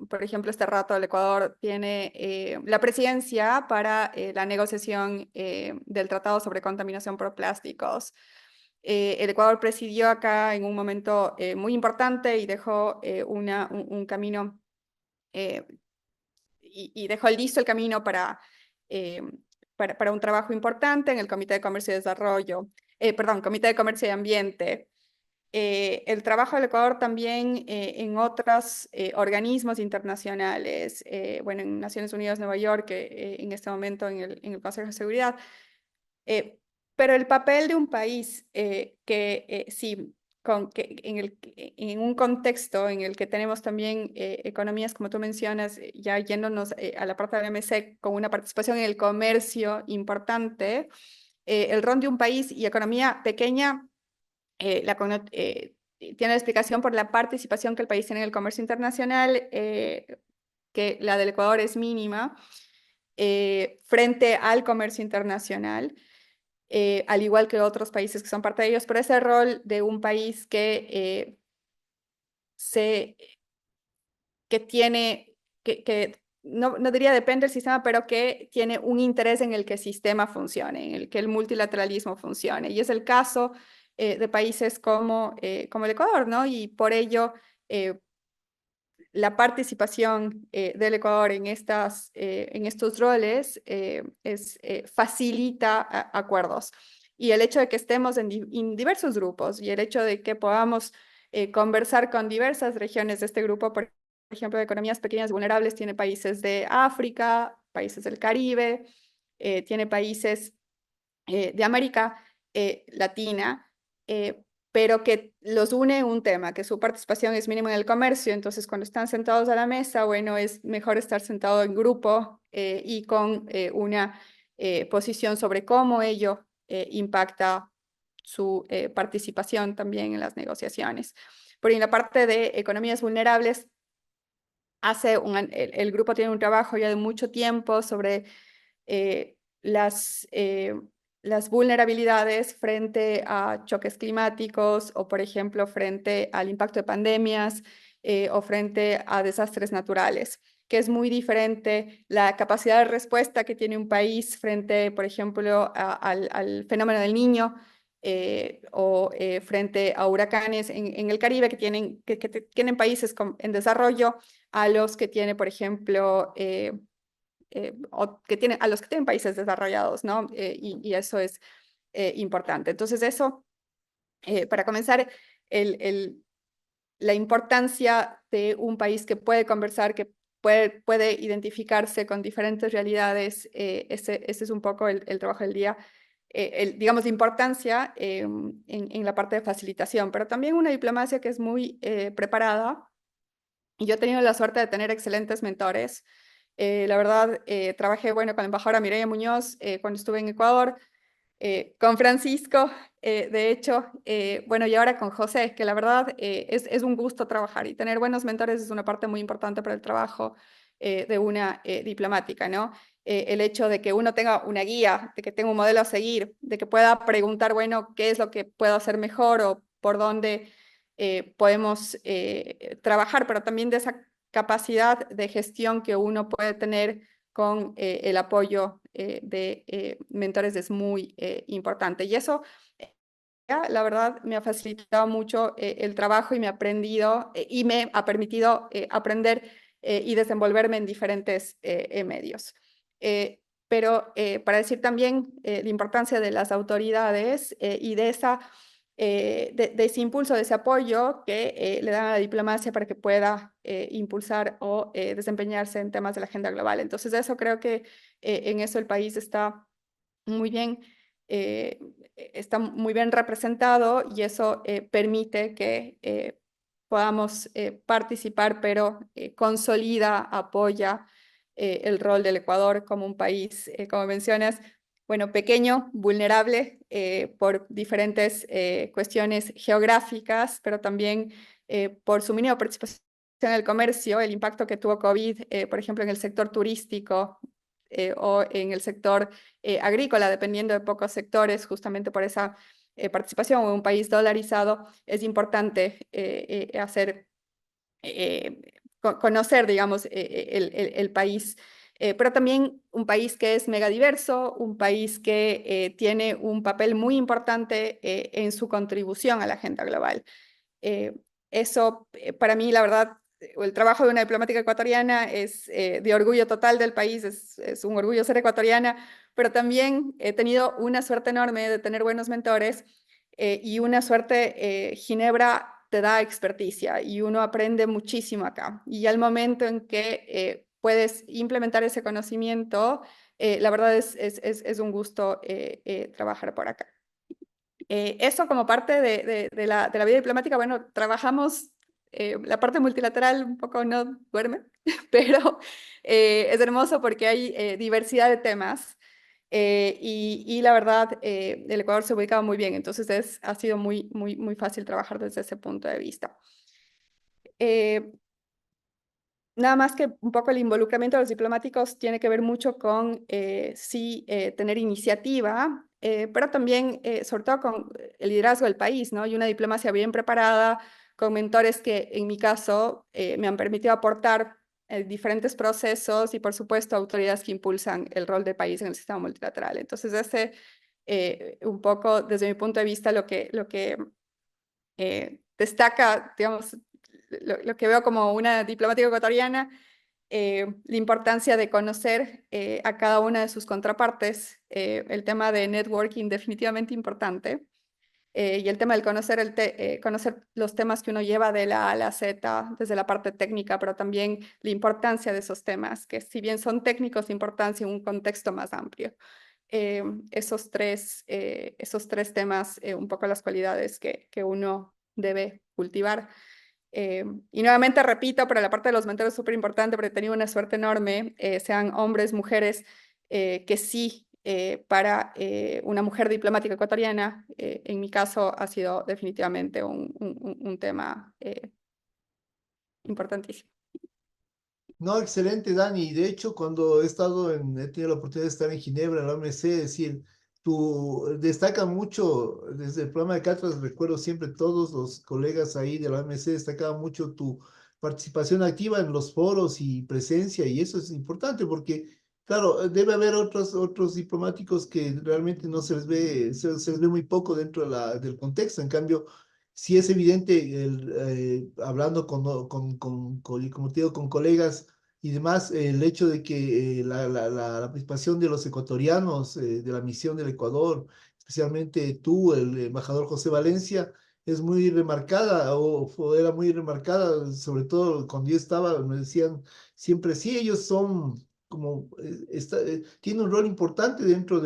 por ejemplo, este rato el Ecuador tiene la presidencia para la negociación del Tratado sobre Contaminación por Plásticos. El Ecuador presidió acá en un momento muy importante y dejó un camino eh, y dejó listo el camino eh, para un trabajo importante en el Comité de Comercio y Desarrollo, perdón, Comité de Comercio y Ambiente. El trabajo del Ecuador también en otros organismos internacionales, bueno, en Naciones Unidas, Nueva York, en este momento en el Consejo de Seguridad. Pero el papel de un país sí, en un contexto en el que tenemos también economías, como tú mencionas, ya yéndonos a la parte de la OMC con una participación en el comercio importante, el rol de un país y economía pequeña tiene la explicación por la participación que el país tiene en el comercio internacional, que la del Ecuador es mínima frente al comercio internacional. Al igual que otros países que son parte de ellos, pero ese rol de un país se, que tiene, que no diría depende del sistema, pero que tiene un interés en el que el sistema funcione, en el que el multilateralismo funcione. Y es el caso de países como el Ecuador, ¿no? Y por ello, la participación del Ecuador en estos roles facilita acuerdos. Y el hecho de que estemos en diversos grupos y el hecho de que podamos conversar con diversas regiones de este grupo, por ejemplo, de economías pequeñas y vulnerables, tiene países de África, países del Caribe, tiene países de América Latina, pero que los une un tema, que su participación es mínima en el comercio. Entonces, cuando están sentados a la mesa, bueno, es mejor estar sentado en grupo y con una posición sobre cómo ello impacta su participación también en las negociaciones. Por en la parte de economías vulnerables, el grupo tiene un trabajo ya de mucho tiempo sobre eh, las, eh, las vulnerabilidades frente a choques climáticos o, por ejemplo, frente al impacto de pandemias o frente a desastres naturales, que es muy diferente la capacidad de respuesta que tiene un país frente, por ejemplo, al fenómeno del Niño. Frente a huracanes en el Caribe que tienen países en desarrollo a los que tiene, por ejemplo, a los que tienen países desarrollados, ¿no? Y eso es importante. Entonces, eso, para comenzar, la importancia de un país que puede conversar, que puede identificarse con diferentes realidades, ese es un poco el trabajo del día. digamos, la importancia en la parte de facilitación, pero también una diplomacia que es muy preparada. Y yo he tenido la suerte de tener excelentes mentores. La verdad, trabajé, bueno, con la embajadora Mireia Muñoz cuando estuve en Ecuador, con Francisco, de hecho, bueno, y ahora con José, que la verdad es un gusto trabajar y tener buenos mentores es una parte muy importante para el trabajo de una diplomática, ¿no? El hecho de que uno tenga una guía, de que tenga un modelo a seguir, de que pueda preguntar, bueno, qué es lo que puedo hacer mejor o por dónde podemos trabajar, pero también de esa capacidad de gestión que uno puede tener con el apoyo de mentores es muy importante. Y eso, la verdad, me ha facilitado mucho el trabajo y me ha aprendido y me ha permitido aprender y desenvolverme en diferentes medios. Pero para decir también la importancia de las autoridades y de esa de ese impulso, de ese apoyo que le dan a la diplomacia para que pueda impulsar o desempeñarse en temas de la agenda global. Entonces, eso creo que en eso el país muy bien, eh, está muy bien representado y eso permite que podamos participar, pero consolida, apoya el rol del Ecuador como un país, como mencionas, bueno, pequeño, vulnerable por diferentes cuestiones geográficas, pero también por su mínima participación en el comercio, el impacto que tuvo COVID, por ejemplo, en el sector turístico o en el sector agrícola, dependiendo de pocos sectores, justamente por esa participación en un país dolarizado, es importante hacer conocer, digamos, el país, pero también un país que es megadiverso, un país que tiene un papel muy importante en su contribución a la agenda global. Eso, para mí, la verdad, el trabajo de una diplomática ecuatoriana es de orgullo total del país, es un orgullo ser ecuatoriana, pero también he tenido una suerte enorme de tener buenos mentores y una suerte, Ginebra te da experticia y uno aprende muchísimo acá. Y al momento en que puedes implementar ese conocimiento, la verdad es un gusto trabajar por acá. Eso como parte de la vida diplomática, bueno, trabajamos, la parte multilateral un poco no duerme, pero es hermoso porque hay diversidad de temas y la verdad el Ecuador se ubicaba muy bien, entonces ha sido muy fácil trabajar desde ese punto de vista. Nada más que un poco el involucramiento de los diplomáticos tiene que ver mucho con sí tener iniciativa, pero también sobre todo con el liderazgo del país, ¿no? Y una diplomacia bien preparada, con mentores que en mi caso me han permitido aportar diferentes procesos y por supuesto autoridades que impulsan el rol del país en el sistema multilateral. Entonces ese un poco desde mi punto de vista lo que destaca, digamos, lo que veo como una diplomática ecuatoriana, la importancia de conocer a cada una de sus contrapartes, el tema de networking definitivamente importante, y el tema del conocer los temas que uno lleva de la A a la Z, desde la parte técnica, pero también la importancia de esos temas, que si bien son técnicos, importancia en un contexto más amplio. Esos tres temas, un poco las cualidades que uno debe cultivar. Y nuevamente repito, para la parte de los mentores es súper importante porque he tenido una suerte enorme, sean hombres, mujeres, que sí, para una mujer diplomática ecuatoriana, en mi caso ha sido definitivamente un tema importantísimo. No, excelente, Dani. De hecho, cuando he tenido la oportunidad de estar en Ginebra, en la OMC, es decir, tú destaca mucho, desde el programa de Catras, recuerdo siempre todos los colegas ahí de la OMC destacaban mucho tu participación activa en los foros y presencia, y eso es importante porque, claro, debe haber otros diplomáticos que realmente no se les ve, se les ve muy poco dentro de del contexto. En cambio, sí es evidente, hablando como te digo, con colegas y demás, el hecho de que la participación de los ecuatorianos, de la misión del Ecuador, especialmente tú, el embajador José Valencia, es muy remarcada o era muy remarcada, sobre todo cuando yo estaba, me decían siempre, sí, ellos son como, tienen un rol importante dentro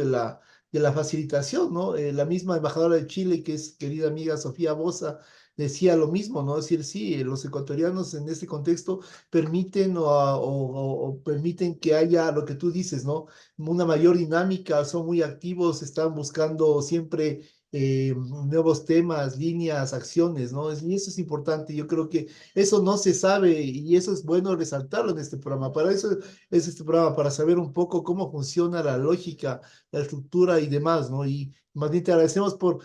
de la facilitación, ¿no? La misma embajadora de Chile, que es querida amiga Sofía Boza, decía lo mismo, ¿no? Es decir, sí, los ecuatorianos en este contexto permiten o permiten que haya lo que tú dices, ¿no? Una mayor dinámica, son muy activos, están buscando siempre nuevos temas, líneas, acciones, ¿no? Y eso es importante. Yo creo que eso no se sabe y eso es bueno resaltarlo en este programa. Para eso es este programa, para saber un poco cómo funciona la lógica, la estructura y demás, ¿no? Y más bien te agradecemos por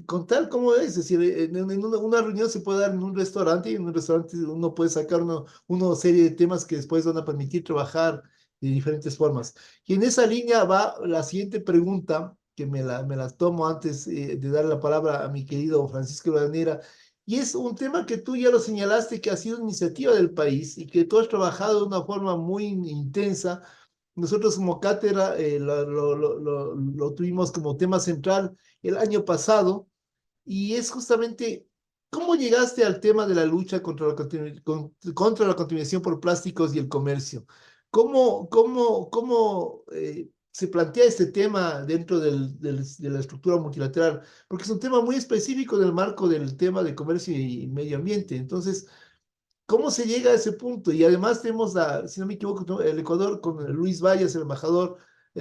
contar cómo es decir, en una reunión se puede dar en un restaurante y en un restaurante uno puede sacar una serie de temas que después van a permitir trabajar de diferentes formas. Y en esa línea va la siguiente pregunta, que me la tomo antes de dar la palabra a mi querido Francisco Banera, y es un tema que tú ya lo señalaste, que ha sido iniciativa del país y que tú has trabajado de una forma muy intensa. Nosotros como cátedra lo tuvimos como tema central el año pasado y es justamente cómo llegaste al tema de la lucha contra la contaminación por plásticos y el comercio. ¿Cómo se plantea este tema dentro de la estructura multilateral? Porque es un tema muy específico en el marco del tema de comercio y medio ambiente. Entonces, ¿cómo se llega a ese punto? Y además tenemos, si no me equivoco, ¿no? El Ecuador con Luis Vallas, el embajador,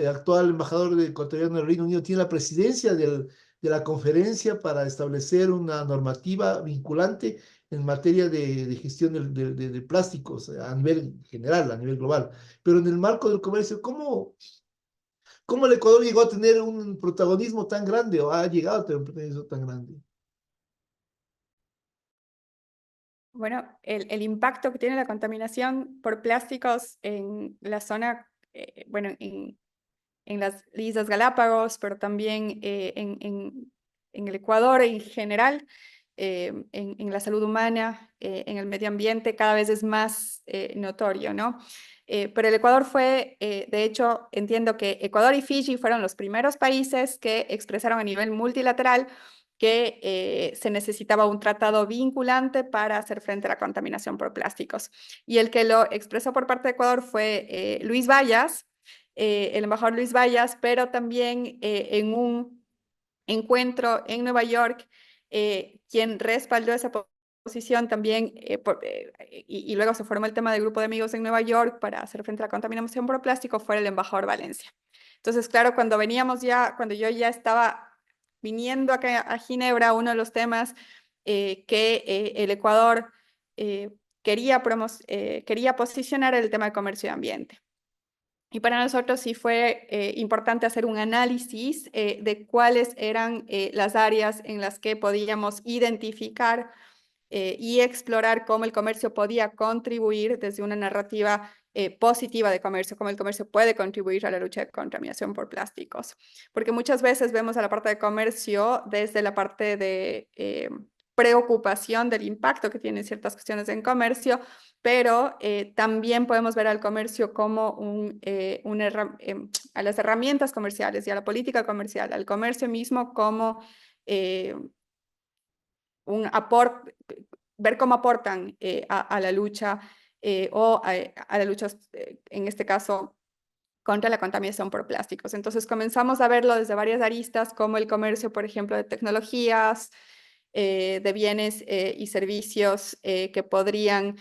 actual embajador ecuatoriano del Reino Unido, tiene la presidencia de la conferencia para establecer una normativa vinculante en materia de gestión de plásticos a nivel general, a nivel global. Pero en el marco del comercio, ¿cómo el Ecuador llegó a tener un protagonismo tan grande o ha llegado a tener un protagonismo tan grande? Bueno, el impacto que tiene la contaminación por plásticos en la zona, bueno, en las Islas Galápagos, pero también en el Ecuador en general, en la salud humana, en el medio ambiente, cada vez es más notorio, ¿no? Pero el Ecuador fue, de hecho, entiendo que Ecuador y Fiji fueron los primeros países que expresaron a nivel multilateral que se necesitaba un tratado vinculante para hacer frente a la contaminación por plásticos. Y el que lo expresó por parte de Ecuador fue Luis Vallas, el embajador Luis Vallas, pero también en un encuentro en Nueva York, quien respaldó esa posición también, y luego se formó el tema del grupo de amigos en Nueva York para hacer frente a la contaminación por plástico, fue el embajador Valencia. Entonces, claro, cuando yo ya estaba viniendo acá a Ginebra, uno de los temas que el Ecuador quería posicionar era el tema de comercio y ambiente. Y para nosotros sí fue importante hacer un análisis de cuáles eran las áreas en las que podíamos identificar y explorar cómo el comercio podía contribuir desde una narrativa positiva de comercio, cómo el comercio puede contribuir a la lucha de contaminación por plásticos. Porque muchas veces vemos a la parte de comercio desde la parte de preocupación del impacto que tienen ciertas cuestiones en comercio, pero también podemos ver al comercio como a las herramientas comerciales y a la política comercial, al comercio mismo como un aporte, ver cómo aportan a la lucha o a la lucha, en este caso, contra la contaminación por plásticos. Entonces comenzamos a verlo desde varias aristas, como el comercio, por ejemplo, de tecnologías, de bienes y servicios que podrían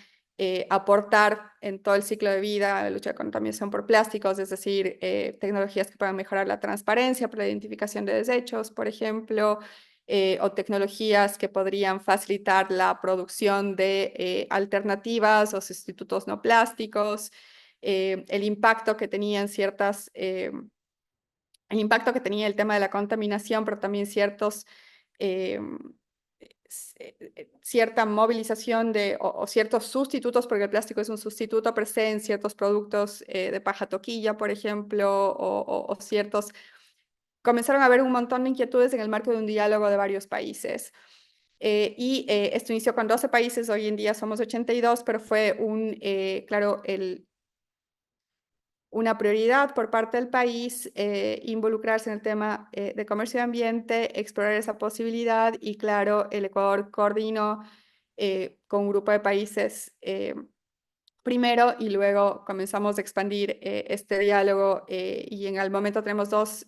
aportar en todo el ciclo de vida a la lucha de contaminación por plásticos, es decir, tecnologías que puedan mejorar la transparencia para la identificación de desechos, por ejemplo, o tecnologías que podrían facilitar la producción de alternativas o sustitutos no plásticos, el impacto que tenían el impacto que tenía el tema de la contaminación, pero también cierta movilización o ciertos sustitutos, porque el plástico es un sustituto per se en ciertos productos de paja toquilla, por ejemplo, o ciertos. Comenzaron a haber un montón de inquietudes en el marco de un diálogo de varios países. Esto inició con 12 países, hoy en día somos 82, pero fue claro, una prioridad por parte del país involucrarse en el tema de comercio y ambiente, explorar esa posibilidad y claro, el Ecuador coordinó con un grupo de países primero y luego comenzamos a expandir este diálogo y en el momento tenemos dos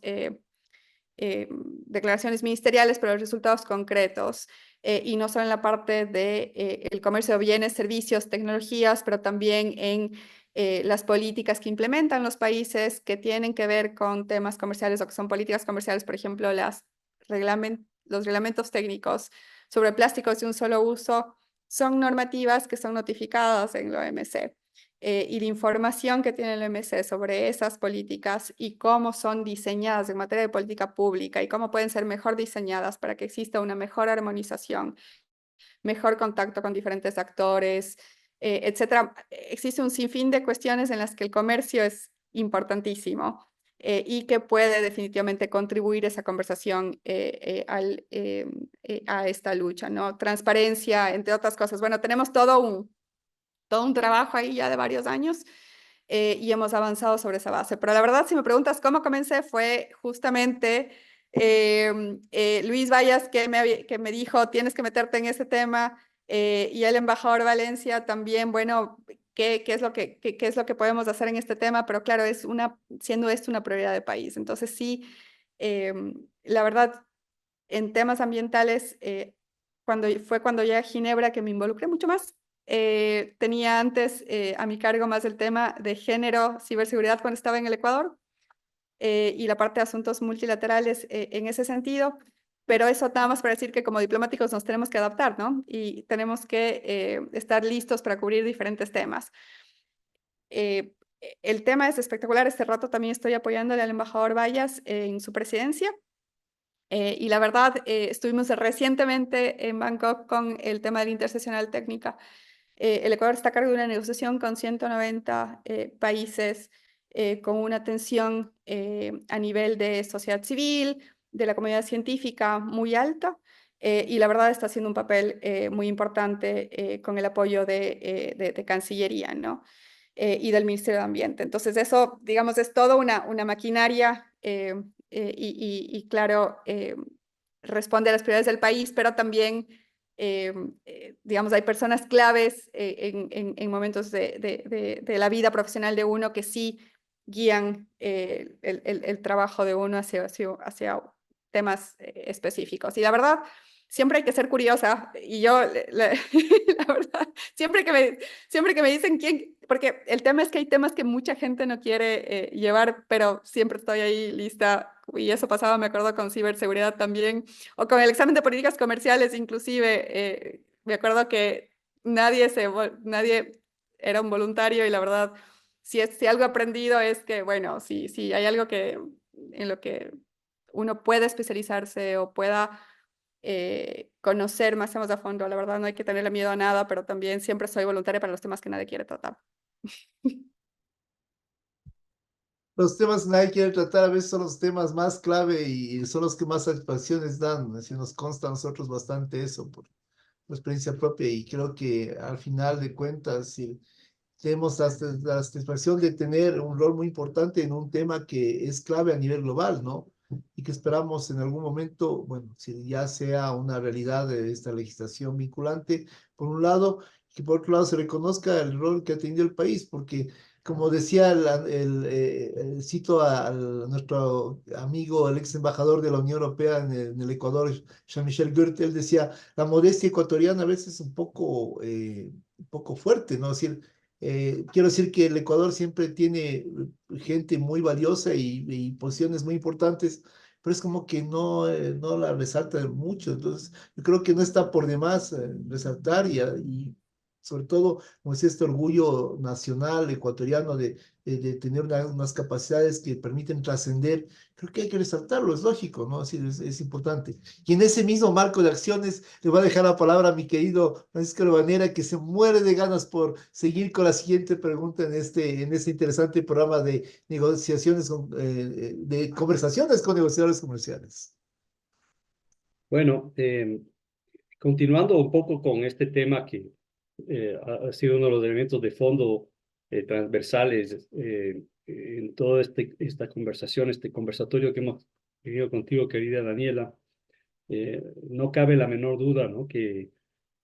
declaraciones ministeriales, pero resultados concretos, y no solo en la parte de el comercio de bienes, servicios, tecnologías, pero también en las políticas que implementan los países que tienen que ver con temas comerciales o que son políticas comerciales, por ejemplo, los reglamentos técnicos sobre plásticos de un solo uso son normativas que son notificadas en la OMC. Y la información que tiene el OMC sobre esas políticas y cómo son diseñadas en materia de política pública y cómo pueden ser mejor diseñadas para que exista una mejor armonización, mejor contacto con diferentes actores, etcétera. Existe un sinfín de cuestiones en las que el comercio es importantísimo y que puede definitivamente contribuir esa conversación a esta lucha, ¿no? Transparencia, entre otras cosas. Bueno, tenemos todo un trabajo ahí ya de varios años y hemos avanzado sobre esa base. Pero la verdad, si me preguntas cómo comencé, fue justamente Luis Vallas que me dijo, tienes que meterte en ese tema, y el embajador Valencia también, bueno, ¿qué es lo que podemos hacer en este tema? Pero claro, siendo esto una prioridad de país. Entonces sí, la verdad, en temas ambientales, cuando llegué a Ginebra que me involucré mucho más. Tenía antes a mi cargo más el tema de género, ciberseguridad cuando estaba en el Ecuador y la parte de asuntos multilaterales en ese sentido, pero eso nada más para decir que como diplomáticos nos tenemos que adaptar, ¿no? Y tenemos que estar listos para cubrir diferentes temas. El tema es espectacular, este rato también estoy apoyándole al embajador Vallas en su presidencia. Y la verdad, estuvimos recientemente en Bangkok con el tema de la interseccional técnica. El Ecuador está a cargo de una negociación con 190 países, con una atención a nivel de sociedad civil, de la comunidad científica muy alta, y la verdad está haciendo un papel muy importante con el apoyo de Cancillería, ¿no? Y del Ministerio de Ambiente. Entonces eso, digamos, es toda una maquinaria y claro, responde a las prioridades del país, pero también digamos, hay personas claves en momentos de la vida profesional de uno que sí guían el trabajo de uno hacia temas específicos. Y la verdad, siempre hay que ser curiosa. Y yo, la verdad, siempre que me dicen quién, porque el tema es que hay temas que mucha gente no quiere llevar, pero siempre estoy ahí lista. Y eso pasaba, me acuerdo, con ciberseguridad también o con el examen de políticas comerciales, inclusive, me acuerdo que nadie era un voluntario y la verdad, si algo he aprendido es que, bueno, si hay algo en lo que uno puede especializarse o pueda conocer más a fondo, la verdad no hay que tenerle miedo a nada, pero también siempre soy voluntaria para los temas que nadie quiere tratar. Los temas que nadie quiere tratar a veces son los temas más clave y son los que más satisfacciones dan. Así nos consta a nosotros bastante eso por experiencia propia y creo que al final de cuentas si tenemos la satisfacción de tener un rol muy importante en un tema que es clave a nivel global, ¿no? Y que esperamos en algún momento, bueno, si ya sea una realidad de esta legislación vinculante, por un lado, que por otro lado se reconozca el rol que ha tenido el país, porque como decía, cito a nuestro amigo, el ex embajador de la Unión Europea en el Ecuador, Jean-Michel Goethe, él decía, la modestia ecuatoriana a veces es un poco fuerte, ¿no? Es decir, quiero decir que el Ecuador siempre tiene gente muy valiosa y posiciones muy importantes, pero es como que no la resalta mucho. Entonces, yo creo que no está por demás resaltar y sobre todo, como decía, este orgullo nacional ecuatoriano de tener unas capacidades que permiten trascender, creo que hay que resaltarlo, es lógico, ¿no? Es importante. Y en ese mismo marco de acciones, le voy a dejar la palabra a mi querido Francisco Urbanera, que se muere de ganas por seguir con la siguiente pregunta en este interesante programa de negociaciones, de conversaciones con negociadores comerciales. Bueno, continuando un poco con este tema que ha sido uno de los elementos de fondo transversales en toda esta conversación, este conversatorio que hemos tenido contigo, querida Daniela, no cabe la menor duda, ¿no? Que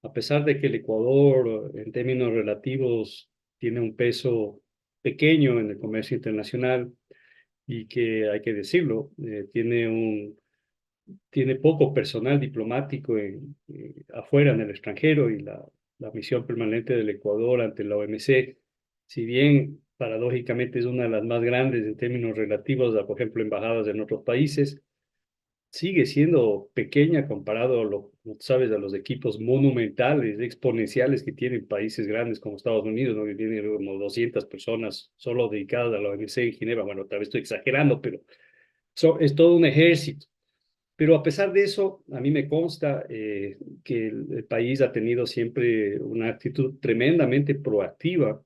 a pesar de que el Ecuador, en términos relativos, tiene un peso pequeño en el comercio internacional y que, hay que decirlo, tiene poco personal diplomático afuera, en el extranjero, y la misión permanente del Ecuador ante la OMC, si bien paradójicamente es una de las más grandes en términos relativos a, por ejemplo, embajadas en otros países, sigue siendo pequeña comparado a como tú sabes, a los equipos monumentales, exponenciales que tienen países grandes como Estados Unidos, ¿no? Que tienen como 200 personas solo dedicadas a la OMC en Ginebra. Bueno, tal vez estoy exagerando, pero es todo un ejército. Pero a pesar de eso, a mí me consta que el país ha tenido siempre una actitud tremendamente proactiva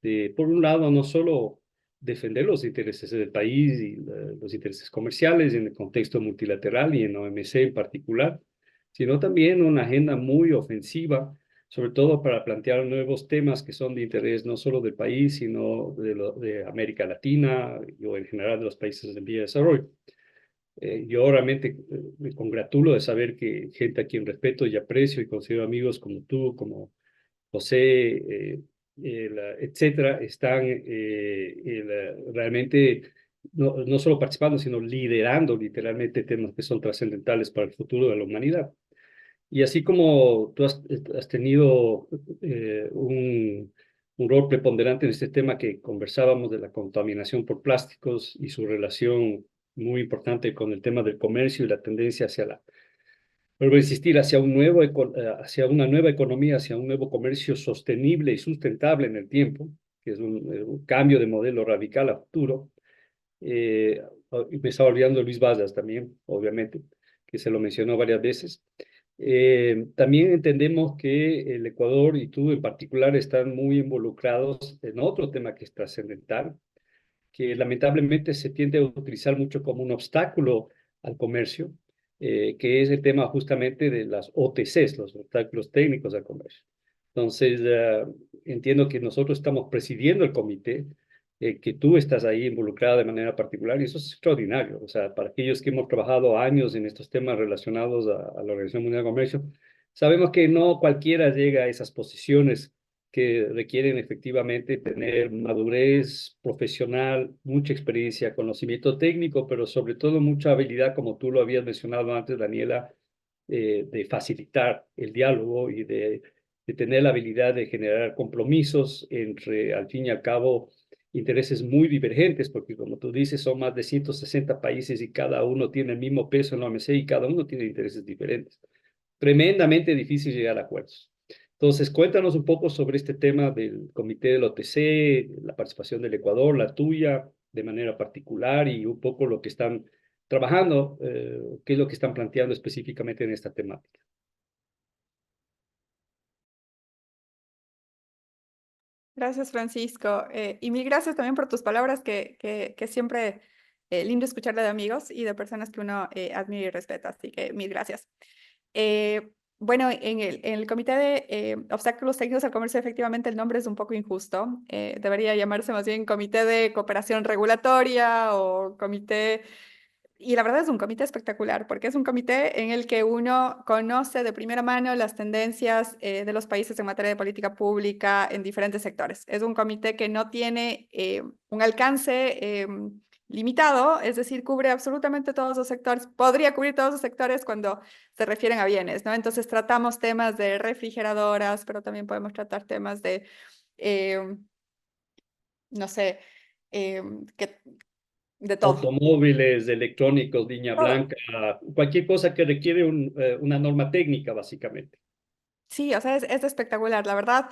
de, por un lado, no solo defender los intereses del país y los intereses comerciales en el contexto multilateral y en OMC en particular, sino también una agenda muy ofensiva, sobre todo para plantear nuevos temas que son de interés no solo del país, sino de América Latina o en general de los países en vía de desarrollo. Yo realmente me congratulo de saber que gente a quien respeto y aprecio y considero amigos como tú, como José, etcétera, están realmente no solo participando, sino liderando literalmente temas que son trascendentales para el futuro de la humanidad. Y así como tú has tenido un rol preponderante en este tema que conversábamos de la contaminación por plásticos y su relación muy importante con el tema del comercio y la tendencia vuelvo a insistir, hacia una nueva economía, hacia un nuevo comercio sostenible y sustentable en el tiempo, que es un cambio de modelo radical a futuro. Eh, y me estaba olvidando de Luis Bazas también, obviamente, que se lo mencionó varias veces. También entendemos que el Ecuador y tú en particular están muy involucrados en otro tema que es trascendental, que lamentablemente se tiende a utilizar mucho como un obstáculo al comercio, que es el tema justamente de las OTCs, los obstáculos técnicos al comercio. Entonces, entiendo que nosotros estamos presidiendo el comité, que tú estás ahí involucrada de manera particular, y eso es extraordinario. O sea, para aquellos que hemos trabajado años en estos temas relacionados a la Organización Mundial de Comercio, sabemos que no cualquiera llega a esas posiciones que requieren efectivamente tener madurez profesional, mucha experiencia, conocimiento técnico, pero sobre todo mucha habilidad, como tú lo habías mencionado antes, Daniela, de facilitar el diálogo y de tener la habilidad de generar compromisos entre, al fin y al cabo, intereses muy divergentes, porque como tú dices, son más de 160 países y cada uno tiene el mismo peso en la OMC y cada uno tiene intereses diferentes. Tremendamente difícil llegar a acuerdos. Entonces, cuéntanos un poco sobre este tema del comité del OTC, la participación del Ecuador, la tuya de manera particular, y un poco lo que están trabajando, qué es lo que están planteando específicamente en esta temática. Gracias, Francisco. Y mil gracias también por tus palabras, que siempre lindo escucharle de amigos y de personas que uno admira y respeta. Así que mil gracias. Bueno, en el Comité de Obstáculos Técnicos al Comercio, efectivamente el nombre es un poco injusto. Debería llamarse más bien Comité de Cooperación Regulatoria o Comité... Y la verdad es un comité espectacular, porque es un comité en el que uno conoce de primera mano las tendencias de los países en materia de política pública en diferentes sectores. Es un comité que no tiene un alcance limitado, es decir, cubre absolutamente todos los sectores, podría cubrir todos los sectores cuando se refieren a bienes, ¿no? Entonces tratamos temas de refrigeradoras, pero también podemos tratar temas de, no sé, que, de todo. Automóviles, electrónicos, línea Todo. blanca, cualquier cosa que requiere una norma técnica, básicamente. Sí, o sea, es espectacular, la verdad.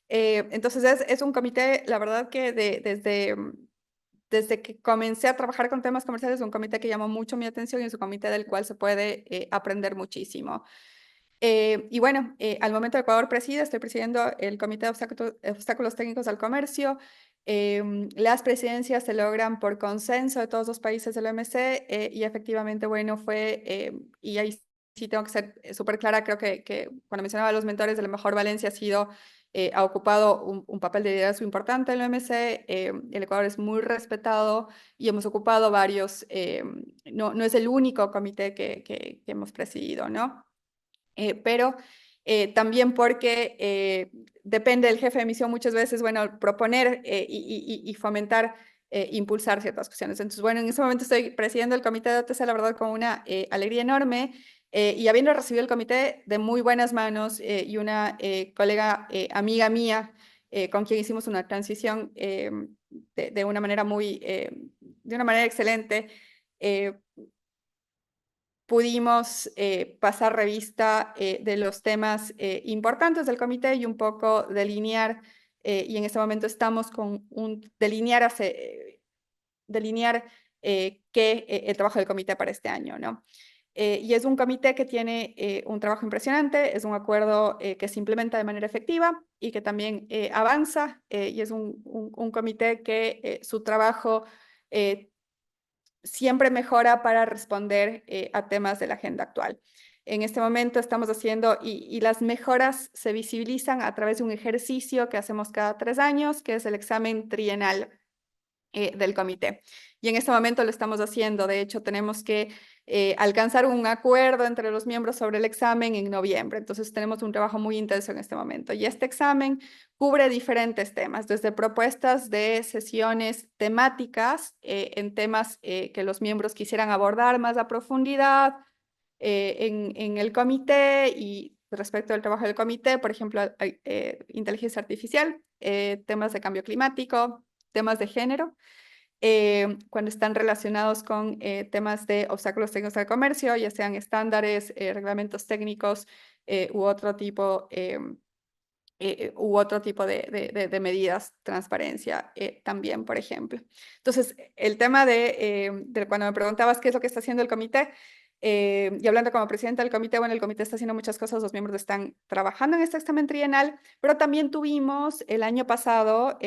Entonces es un comité, la verdad que desde que comencé a trabajar con temas comerciales, es un comité que llamó mucho mi atención y es un comité del cual se puede aprender muchísimo. Y bueno, al momento de Ecuador preside, estoy presidiendo el Comité de Obstáculos Técnicos al Comercio. Las presidencias se logran por consenso de todos los países del OMC y efectivamente, bueno, y ahí sí tengo que ser súper clara, creo que cuando mencionaba a los mentores, de lo mejor Valencia ha ocupado un papel de liderazgo importante en el OMC. El Ecuador es muy respetado y hemos ocupado varios, no es el único comité que hemos presidido, ¿no? Pero también porque depende del jefe de misión muchas veces, bueno, proponer y fomentar, impulsar ciertas cuestiones. Entonces, bueno, en ese momento estoy presidiendo el comité de OTC, la verdad, con una alegría enorme, y habiendo recibido el comité de muy buenas manos, y una colega, amiga mía, con quien hicimos una transición de una manera de una manera excelente, pudimos pasar revista de los temas importantes del comité y un poco delinear, y en este momento estamos con delinear el trabajo del comité para este año, ¿no? Y es un comité que tiene un trabajo impresionante, es un acuerdo que se implementa de manera efectiva y que también avanza, y es un comité que su trabajo siempre mejora para responder a temas de la agenda actual. En este momento estamos haciendo, y las mejoras se visibilizan a través de un ejercicio que hacemos cada 3 años, que es el examen trienal del comité. Y en este momento lo estamos haciendo. De hecho, tenemos que alcanzar un acuerdo entre los miembros sobre el examen en noviembre. Entonces, tenemos un trabajo muy intenso en este momento. Y este examen cubre diferentes temas, desde propuestas de sesiones temáticas en temas que los miembros quisieran abordar más a profundidad en el comité, y respecto al trabajo del comité, por ejemplo, inteligencia artificial, temas de cambio climático, temas de género, cuando están relacionados con temas de obstáculos técnicos al comercio, ya sean estándares, reglamentos técnicos u otro tipo de medidas, transparencia también, por ejemplo. Entonces, el tema de cuando me preguntabas qué es lo que está haciendo el comité, y hablando como presidenta del comité, bueno, el comité está haciendo muchas cosas, los miembros están trabajando en este examen trienal, pero también tuvimos el año pasado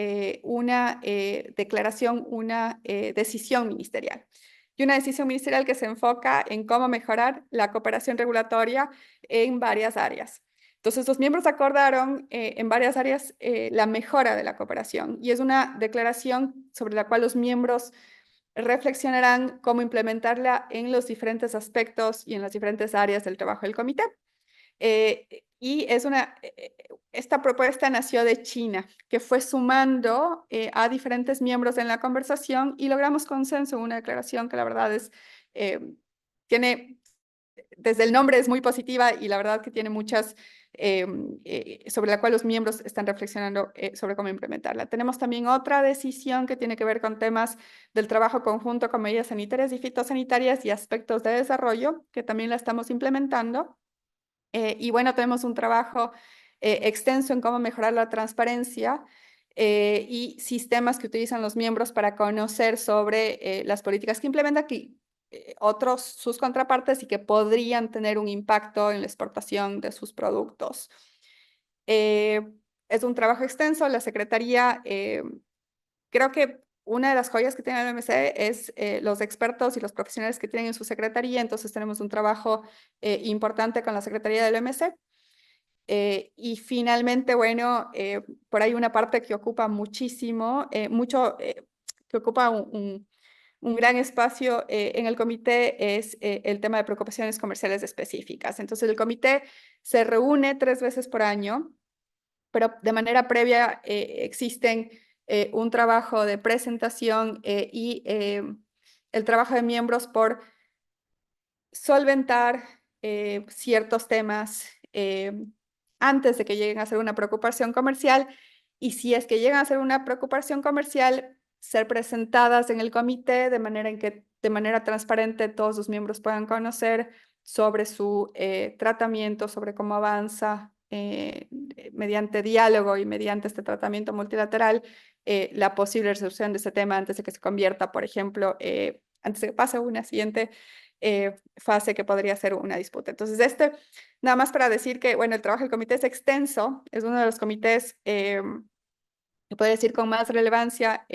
una declaración, una decisión ministerial. Y una decisión ministerial que se enfoca en cómo mejorar la cooperación regulatoria en varias áreas. Entonces, los miembros acordaron en varias áreas la mejora de la cooperación, y es una declaración sobre la cual los miembros reflexionarán cómo implementarla en los diferentes aspectos y en las diferentes áreas del trabajo del comité. Y esta propuesta nació de China, que fue sumando a diferentes miembros en la conversación, y logramos consenso en una declaración que la verdad tiene, desde el nombre es muy positiva, y la verdad que tiene muchas, sobre la cual los miembros están reflexionando sobre cómo implementarla. Tenemos también otra decisión que tiene que ver con temas del trabajo conjunto con medidas sanitarias y fitosanitarias y aspectos de desarrollo, que también la estamos implementando. Y bueno, tenemos un trabajo extenso en cómo mejorar la transparencia y sistemas que utilizan los miembros para conocer sobre las políticas que implementan sus contrapartes, y que podrían tener un impacto en la exportación de sus productos. Es un trabajo extenso. La Secretaría, creo que una de las joyas que tiene el OMC es los expertos y los profesionales que tienen en su secretaría. Entonces tenemos un trabajo importante con la Secretaría del OMC. Y finalmente, bueno, por ahí una parte que ocupa muchísimo, que ocupa un gran espacio en el comité, es el tema de preocupaciones comerciales específicas. Entonces, el comité se reúne 3 veces por año, pero de manera previa existen un trabajo de presentación y el trabajo de miembros por solventar ciertos temas antes de que lleguen a ser una preocupación comercial, y si es que llegan a ser una preocupación comercial, ser presentadas en el comité de manera en que de manera transparente todos los miembros puedan conocer sobre su tratamiento, sobre cómo avanza mediante diálogo y mediante este tratamiento multilateral la posible resolución de este tema antes de que se convierta, por ejemplo, antes de que pase a una siguiente fase que podría ser una disputa. Entonces, nada más para decir que, bueno, el trabajo del comité es extenso, es uno de los comités que puede decir con más relevancia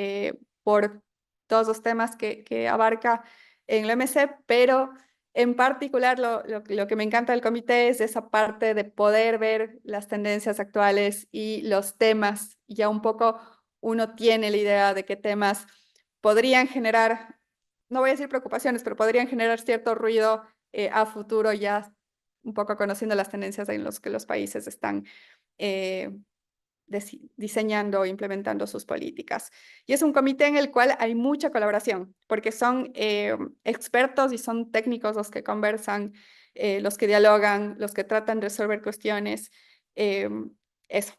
por todos los temas que abarca en la OMC, pero en particular lo que me encanta del comité es esa parte de poder ver las tendencias actuales y los temas. Ya un poco uno tiene la idea de qué temas podrían generar, no voy a decir preocupaciones, pero podrían generar cierto ruido a futuro, ya un poco conociendo las tendencias en las que los países están diseñando o implementando sus políticas. Y es un comité en el cual hay mucha colaboración, porque son expertos y son técnicos los que conversan, los que dialogan, los que tratan de resolver cuestiones. Eso.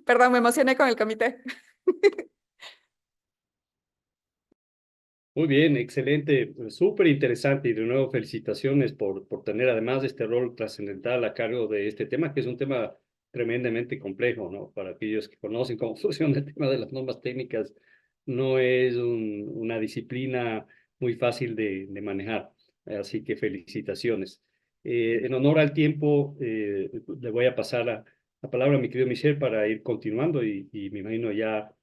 Perdón, me emocioné con el comité. Muy bien, excelente, súper interesante y de nuevo felicitaciones por tener además este rol trascendental a cargo de este tema, que es un tema tremendamente complejo, ¿no? Para aquellos que conocen cómo funciona el tema de las normas técnicas, no es una disciplina muy fácil de manejar, así que felicitaciones. En honor al tiempo, le voy a pasar la palabra a mi querido Michel para ir continuando y me imagino ya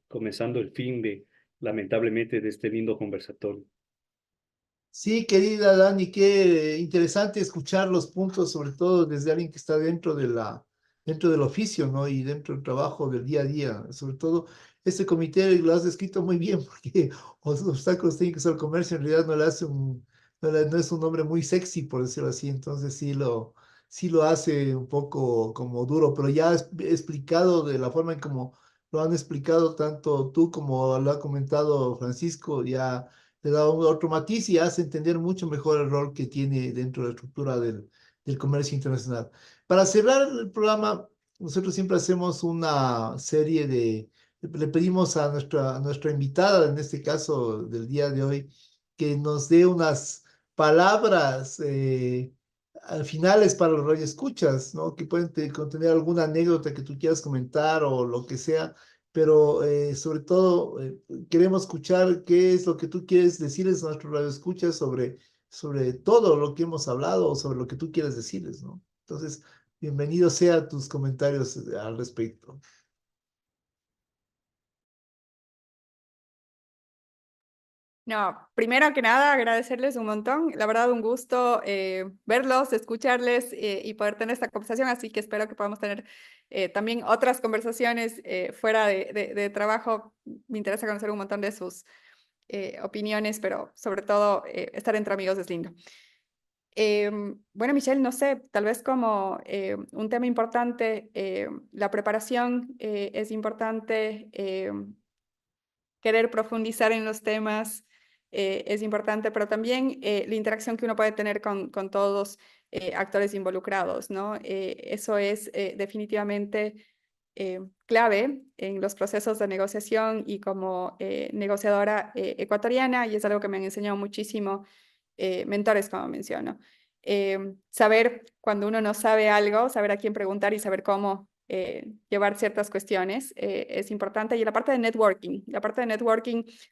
comenzando el fin lamentablemente, de este lindo conversatorio. Sí, querida Dani, qué interesante escuchar los puntos, sobre todo desde alguien que está dentro del oficio, ¿no? Y dentro del trabajo del día a día. Sobre todo, este comité lo has descrito muy bien, porque los obstáculos técnicos al comercio en realidad no le hace no es un nombre muy sexy, por decirlo así. Entonces sí lo hace un poco como duro, pero ya explicado de la forma en como lo han explicado tanto tú como lo ha comentado Francisco, ya le da otro matiz y hace entender mucho mejor el rol que tiene dentro de la estructura del comercio internacional. Para cerrar el programa, nosotros siempre hacemos una serie le pedimos a nuestra invitada, en este caso del día de hoy, que nos dé unas palabras finales para los radioescuchas, ¿no? Que pueden contener alguna anécdota que tú quieras comentar o lo que sea, pero sobre todo queremos escuchar qué es lo que tú quieres decirles a nuestros radioescuchas sobre todo lo que hemos hablado o sobre lo que tú quieres decirles, ¿no? Entonces, bienvenidos sean tus comentarios al respecto. No, primero que nada, agradecerles un montón. La verdad, un gusto verlos, escucharles y poder tener esta conversación. Así que espero que podamos tener también otras conversaciones fuera de trabajo. Me interesa conocer un montón de sus opiniones, pero sobre todo estar entre amigos es lindo. Bueno, Michelle, no sé, tal vez como un tema importante, la preparación es importante, querer profundizar en los temas es importante, pero también la interacción que uno puede tener con todos los actores involucrados, ¿no? Eso es definitivamente clave en los procesos de negociación y como negociadora ecuatoriana, y es algo que me han enseñado muchísimo mentores, como menciono. Saber cuando uno no sabe algo, saber a quién preguntar y saber cómo llevar ciertas cuestiones es importante. Y la parte de networking,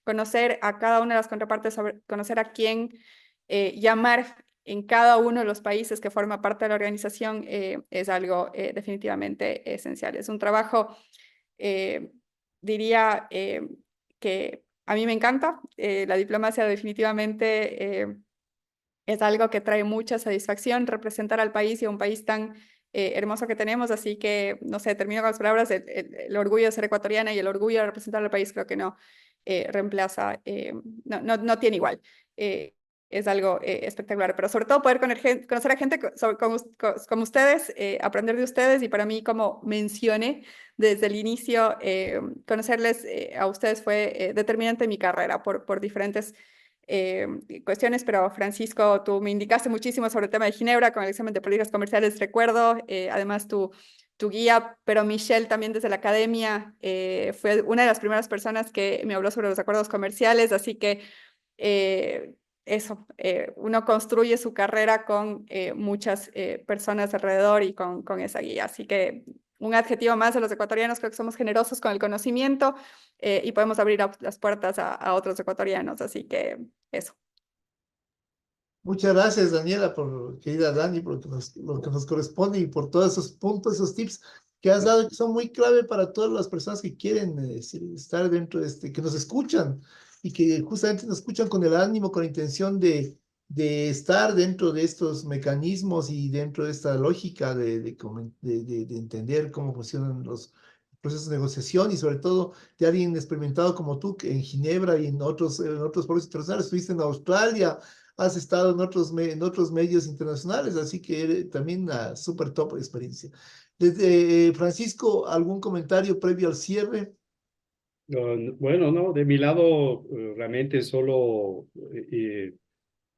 conocer a cada una de las contrapartes, conocer a quién llamar en cada uno de los países que forma parte de la organización es algo definitivamente esencial. Es un trabajo, diría, que a mí me encanta. La diplomacia definitivamente es algo que trae mucha satisfacción representar al país y a un país tan hermoso que tenemos, así que, no sé, termino con las palabras, el orgullo de ser ecuatoriana y el orgullo de representar al país creo que no reemplaza, no tiene igual. Es algo espectacular, pero sobre todo poder conocer a gente como ustedes, aprender de ustedes y para mí, como mencioné desde el inicio, conocerles a ustedes fue determinante en mi carrera por diferentes cuestiones, pero Francisco, tú me indicaste muchísimo sobre el tema de Ginebra con el examen de políticas comerciales, recuerdo, además tu guía, pero Michelle también desde la academia fue una de las primeras personas que me habló sobre los acuerdos comerciales, así que uno construye su carrera con muchas personas alrededor y con esa guía, así que un adjetivo más de los ecuatorianos, creo que somos generosos con el conocimiento y podemos abrir las puertas a otros ecuatorianos, así que eso. Muchas gracias, Daniela, querida Dani, por lo que nos corresponde y por todos esos puntos, esos tips que has dado, que son muy clave para todas las personas que quieren estar dentro de que nos escuchan y que justamente nos escuchan con el ánimo, con la intención de estar dentro de estos mecanismos y dentro de esta lógica de entender cómo funcionan los procesos de negociación y sobre todo de alguien experimentado como tú, que en Ginebra y en otros foros internacionales, estuviste en Australia, has estado en otros medios internacionales, así que también una súper top experiencia. Desde Francisco, ¿algún comentario previo al cierre? Bueno, no, de mi lado, realmente solo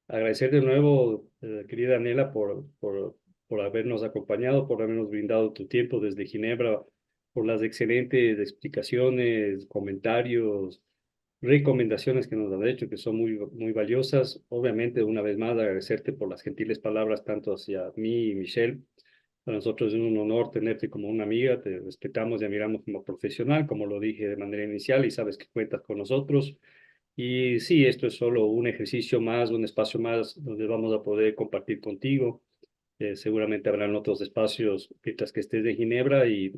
agradecer de nuevo, querida Anela, por habernos acompañado, por habernos brindado tu tiempo desde Ginebra, por las excelentes explicaciones, comentarios, recomendaciones que nos han hecho, que son muy, muy valiosas. Obviamente, una vez más, agradecerte por las gentiles palabras, tanto hacia mí y Michelle. Para nosotros es un honor tenerte como una amiga, te respetamos y admiramos como profesional, como lo dije de manera inicial, y sabes que cuentas con nosotros. Y sí, esto es solo un ejercicio más, un espacio más donde vamos a poder compartir contigo. Seguramente habrán otros espacios mientras que estés de Ginebra y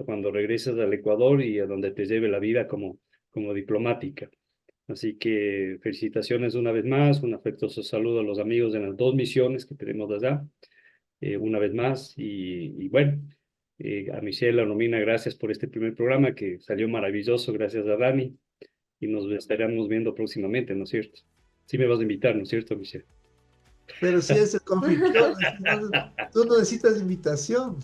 cuando regreses al Ecuador y a donde te lleve la vida como diplomática. Así que felicitaciones una vez más, un afectuoso saludo a los amigos de las dos misiones que tenemos allá, una vez más. Y bueno, a Michelle, a Romina, gracias por este primer programa que salió maravilloso, gracias a Dani, y nos estaremos viendo próximamente, ¿no es cierto? Sí me vas a invitar, ¿no es cierto, Michelle? Pero si es el confitrión, tú no necesitas invitación.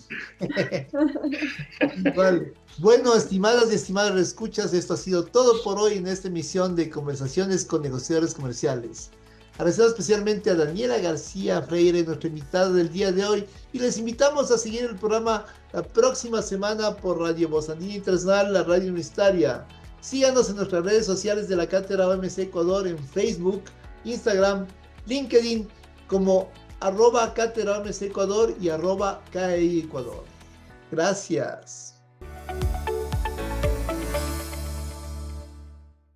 Vale. Bueno, estimadas y estimados escuchas, esto ha sido todo por hoy en esta emisión de Conversaciones con Negociadores Comerciales. Agradecemos especialmente a Daniela García Freire, nuestra invitada del día de hoy, y les invitamos a seguir el programa la próxima semana por Radio Voz Andina Internacional, la radio universitaria. Síganos en nuestras redes sociales de la Cátedra OMC Ecuador en Facebook, Instagram, LinkedIn, como @Cátedra OMC Ecuador y @KEI Ecuador. Gracias.